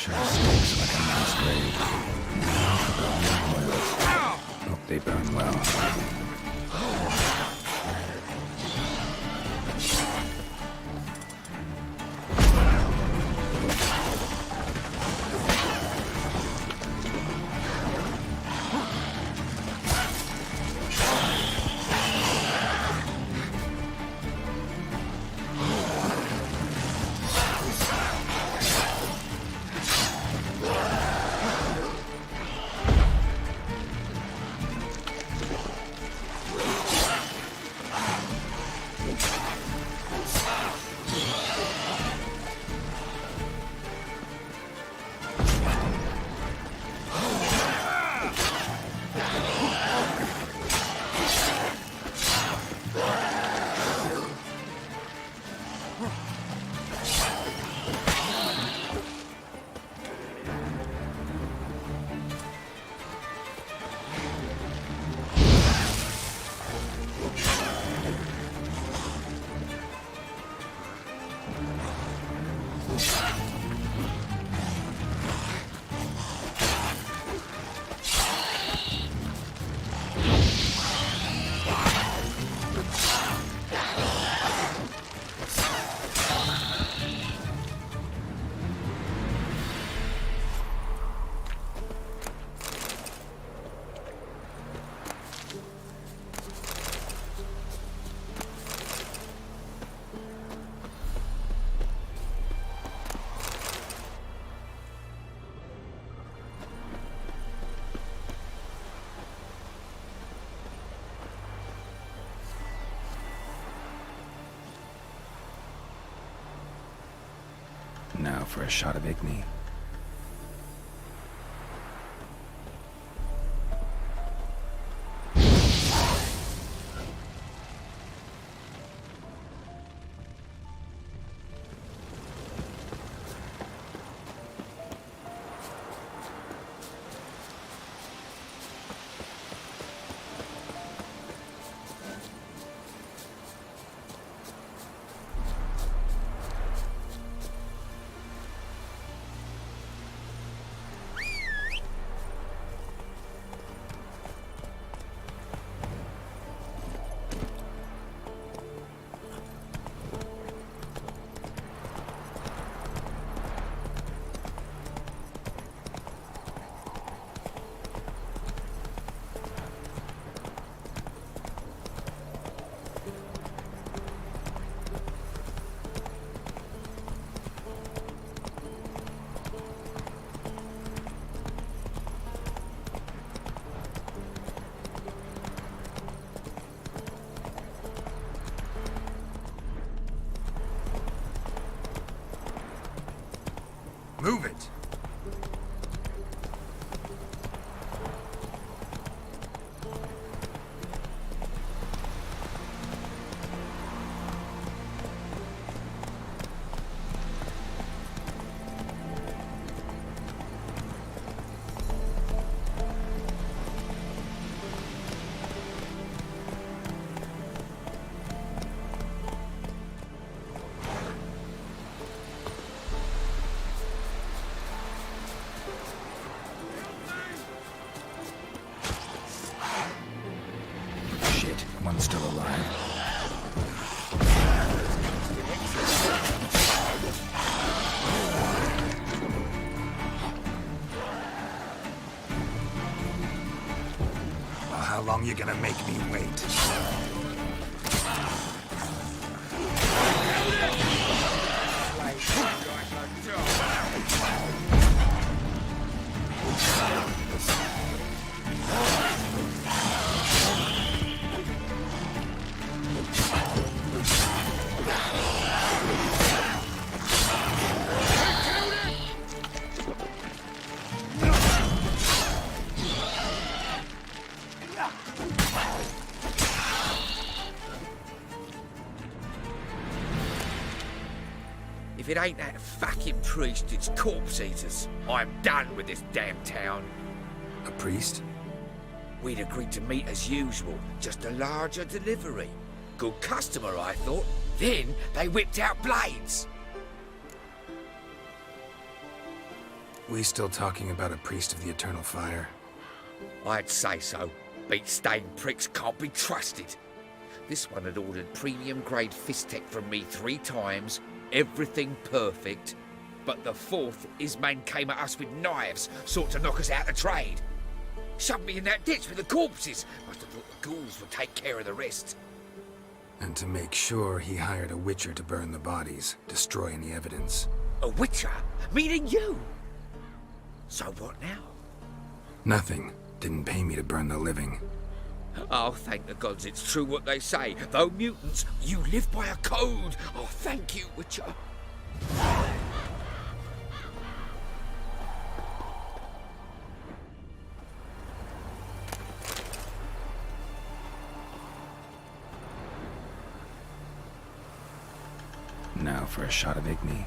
Sure stinks like a mass grave. Now for the oils. Hope they burn well. Now for a shot of Igni. Move it! One's still alive. Well, how long you gonna make me wait? If it ain't that fucking priest, it's corpse eaters. I'm done with this damn town. A priest? We'd agreed to meet as usual, just a larger delivery. Good customer, I thought. Then they whipped out blades. We still talking about a priest of the Eternal Fire? I'd say so. Beat-stained pricks can't be trusted. This one had ordered premium-grade fist-tech from me 3 times, everything perfect. But the 4th, his man came at us with knives, sought to knock us out of trade. Shoved me in that ditch with the corpses. Must have thought the ghouls would take care of the rest. And to make sure, he hired a witcher to burn the bodies, destroy any evidence. A witcher? Meaning you? So what now? Nothing. Didn't pay me to burn the living. Oh, thank the gods it's true what they say. Though mutants, you live by a code. Oh, thank you, Witcher. Now for a shot of Igni.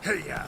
Hey-ya!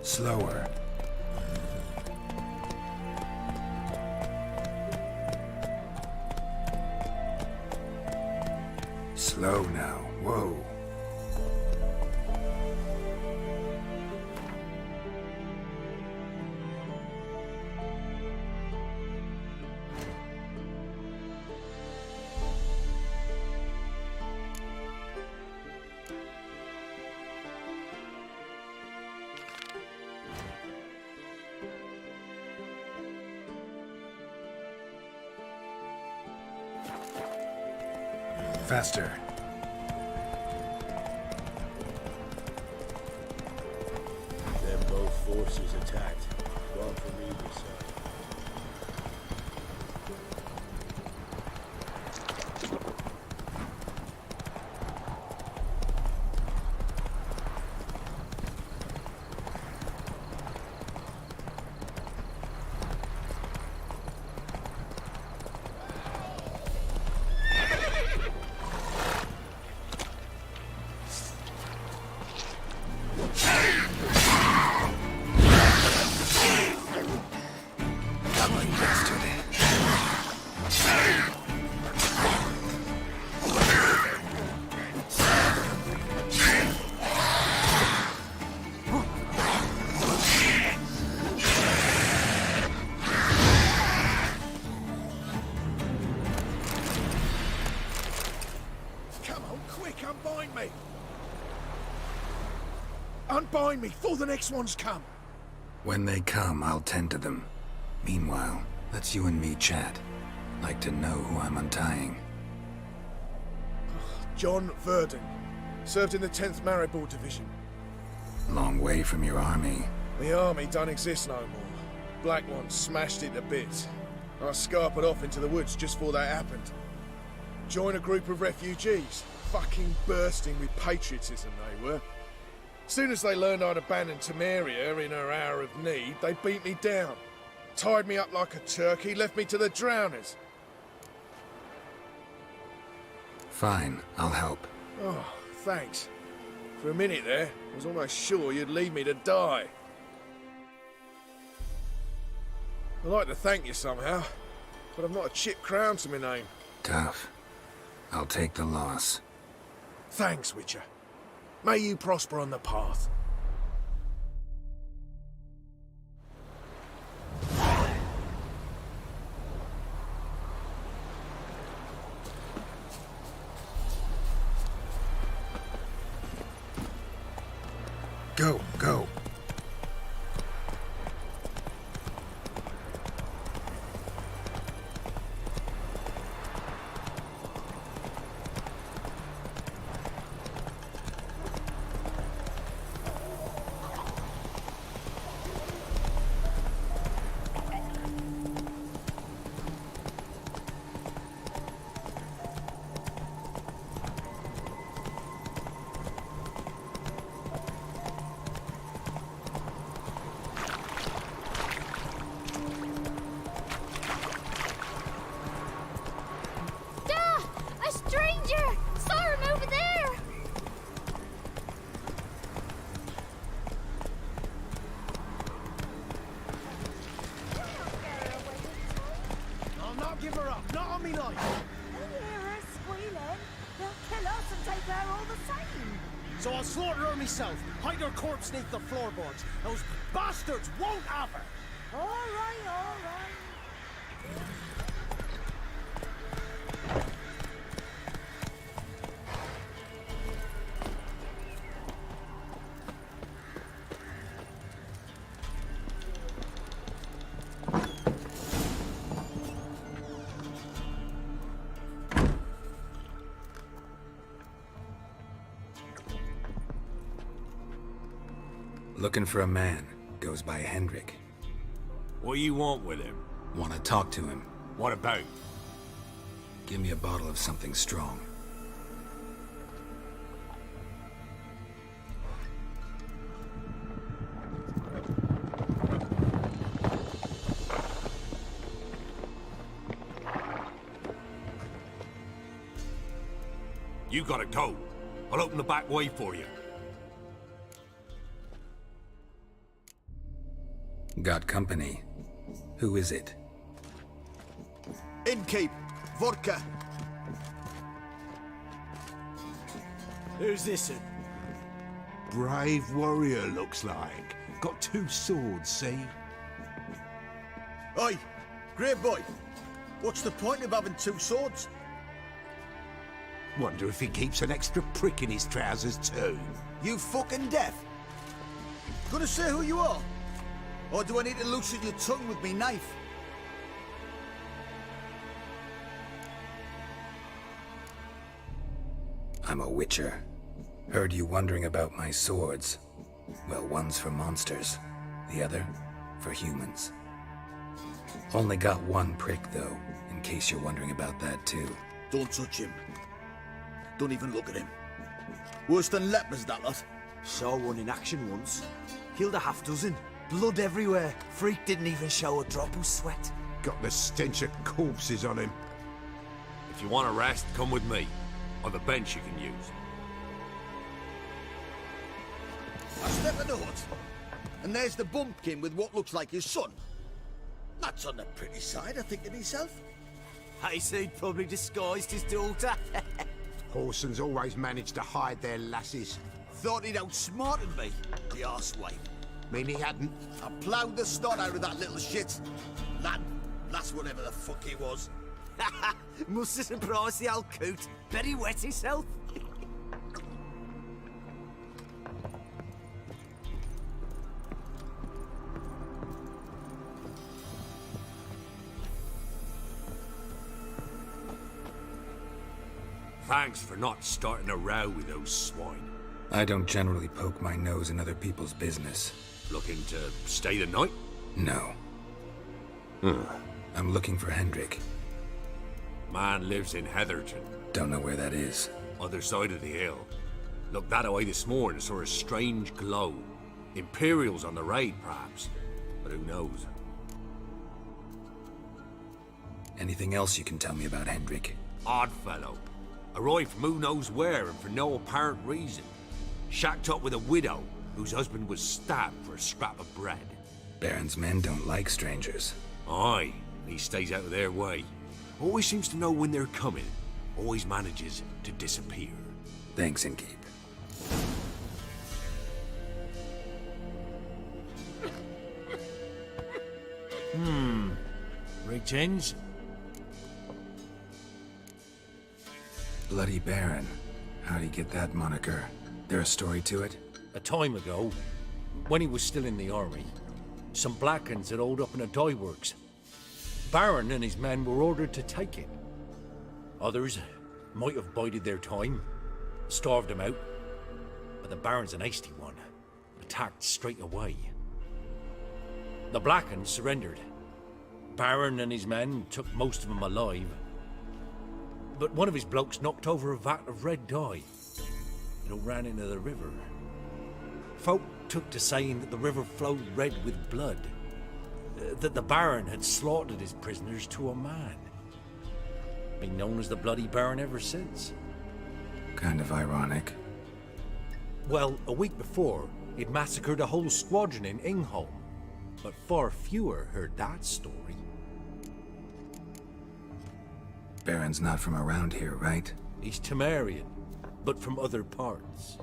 Slower. Slow now. Whoa. Faster. Then both forces attacked, one from either side. Unbind me! Unbind me, before the next ones come! When they come, I'll tend to them. Meanwhile, let's you and me chat. Like to know who I'm untying. John Verdon. Served in the 10th Maribor Division. Long way from your army. The army don't exist no more. Black Ones smashed it to bits. I scarpered off into the woods just before that happened. Joined a group of refugees. Fucking bursting with patriotism they were. Soon as they learned I'd abandoned Temeria in her hour of need, they beat me down. Tied me up like a turkey, left me to the drowners. Fine, I'll help. Oh, thanks. For a minute there, I was almost sure you'd leave me to die. I'd like to thank you somehow, but I've not a chip crown to my name. Tough. I'll take the loss. Thanks, Witcher. May you prosper on the path. Go, go. Give her up, not on me life. They hear her squealing. They'll kill us and take her all the same. So I'll slaughter her myself, hide her corpse beneath the floorboards. Those bastards won't have her. All right, all right. Looking for a man. Goes by Hendrik. What do you want with him? Want to talk to him. What about? Give me a bottle of something strong. You gotta go. I'll open the back way for you. Got company. Who is it? Innkeep, vodka. Who's this? Brave warrior, looks like. Got 2 swords, see? Oi, great boy. What's the point of having 2 swords? Wonder if he keeps an extra prick in his trousers too. You fucking deaf? Gonna say who you are? Or do I need to loosen your tongue with me knife? I'm a witcher. Heard you wondering about my swords. Well, one's for monsters, the other for humans. Only got 1 prick, though, in case you're wondering about that, too. Don't touch him. Don't even look at him. Worse than lepers, that lot. Saw one in action once. Killed a half-dozen. Blood everywhere. Freak didn't even show a drop of sweat. Got the stench of corpses on him. If you want a rest, come with me. I've a bench you can use. I step in the hut, and there's the bumpkin with what looks like his son. That's on the pretty side, I think to myself. I say he'd probably disguised his daughter. Horsons always manage to hide their lasses. Thought he'd outsmarted me, the arsewipe. Mean he hadn't? I ploughed the snot out of that little shit. That's whatever the fuck he was. Must have surprised the old coot. Bet he wet himself. Thanks for not starting a row with those swine. I don't generally poke my nose in other people's business. Looking to stay the night? No. I'm looking for Hendrik. Man lives in Heatherton. Don't know where that is. Other side of the hill. Looked that way this morning, saw a strange glow. Imperials on the raid, perhaps. But who knows? Anything else you can tell me about Hendrik? Odd fellow. Arrived from who knows where and for no apparent reason. Shacked up with a widow whose husband was stabbed for a scrap of bread. Baron's men don't like strangers. Aye, he stays out of their way. Always seems to know when they're coming. Always manages to disappear. Thanks, Innkeep. Reach-ins? Bloody Baron. How'd he get that moniker? There a story to it? A time ago, when he was still in the army, some Blackens had holed up in a dye works. Baron and his men were ordered to take it. Others might have bided their time, starved him out, but the Baron's an hasty one, attacked straight away. The Blackens surrendered. Baron and his men took most of them alive, but one of his blokes knocked over a vat of red dye. It all ran into the river. Folk took to saying that the river flowed red with blood, that the Baron had slaughtered his prisoners to a man. Been known as the Bloody Baron ever since. Kind of ironic. Well, a week before, he'd massacred a whole squadron in Ingholm, but far fewer heard that story. Baron's not from around here, right? He's Temerian, but from other parts.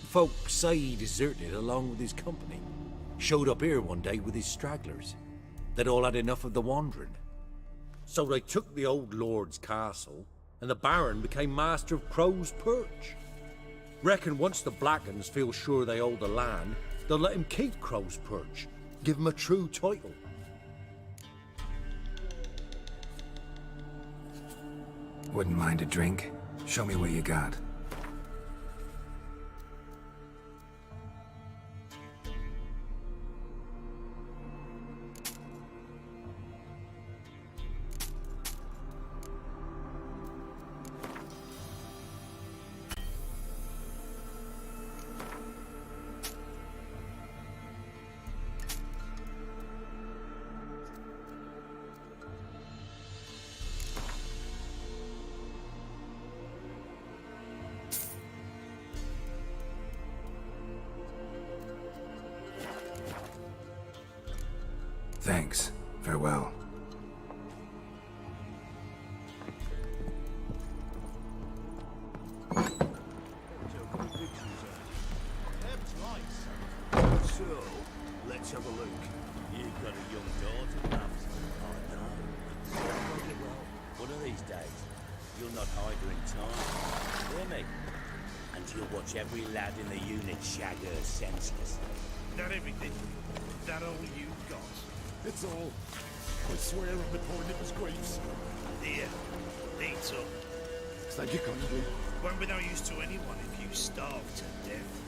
Folk say he deserted along with his company. Showed up here one day with his stragglers. They'd all had enough of the wandering. So they took the old lord's castle, and the Baron became master of Crow's Perch. Reckon once the Blackens feel sure they hold the land, they'll let him keep Crow's Perch, give him a true title. Wouldn't mind a drink? Show me what you got. Thanks. Farewell. So, let's have a look. You've got a young daughter, perhaps? I know. Well, one of these days, you'll not hide her in time. Hear me? And you'll watch every lad in the unit shag her senseless. Not everything. That all you got? It's all. I swear on the poor nippers' graves. Here, eat up. Thank you kindly. Won't be no use to anyone if you starve to death.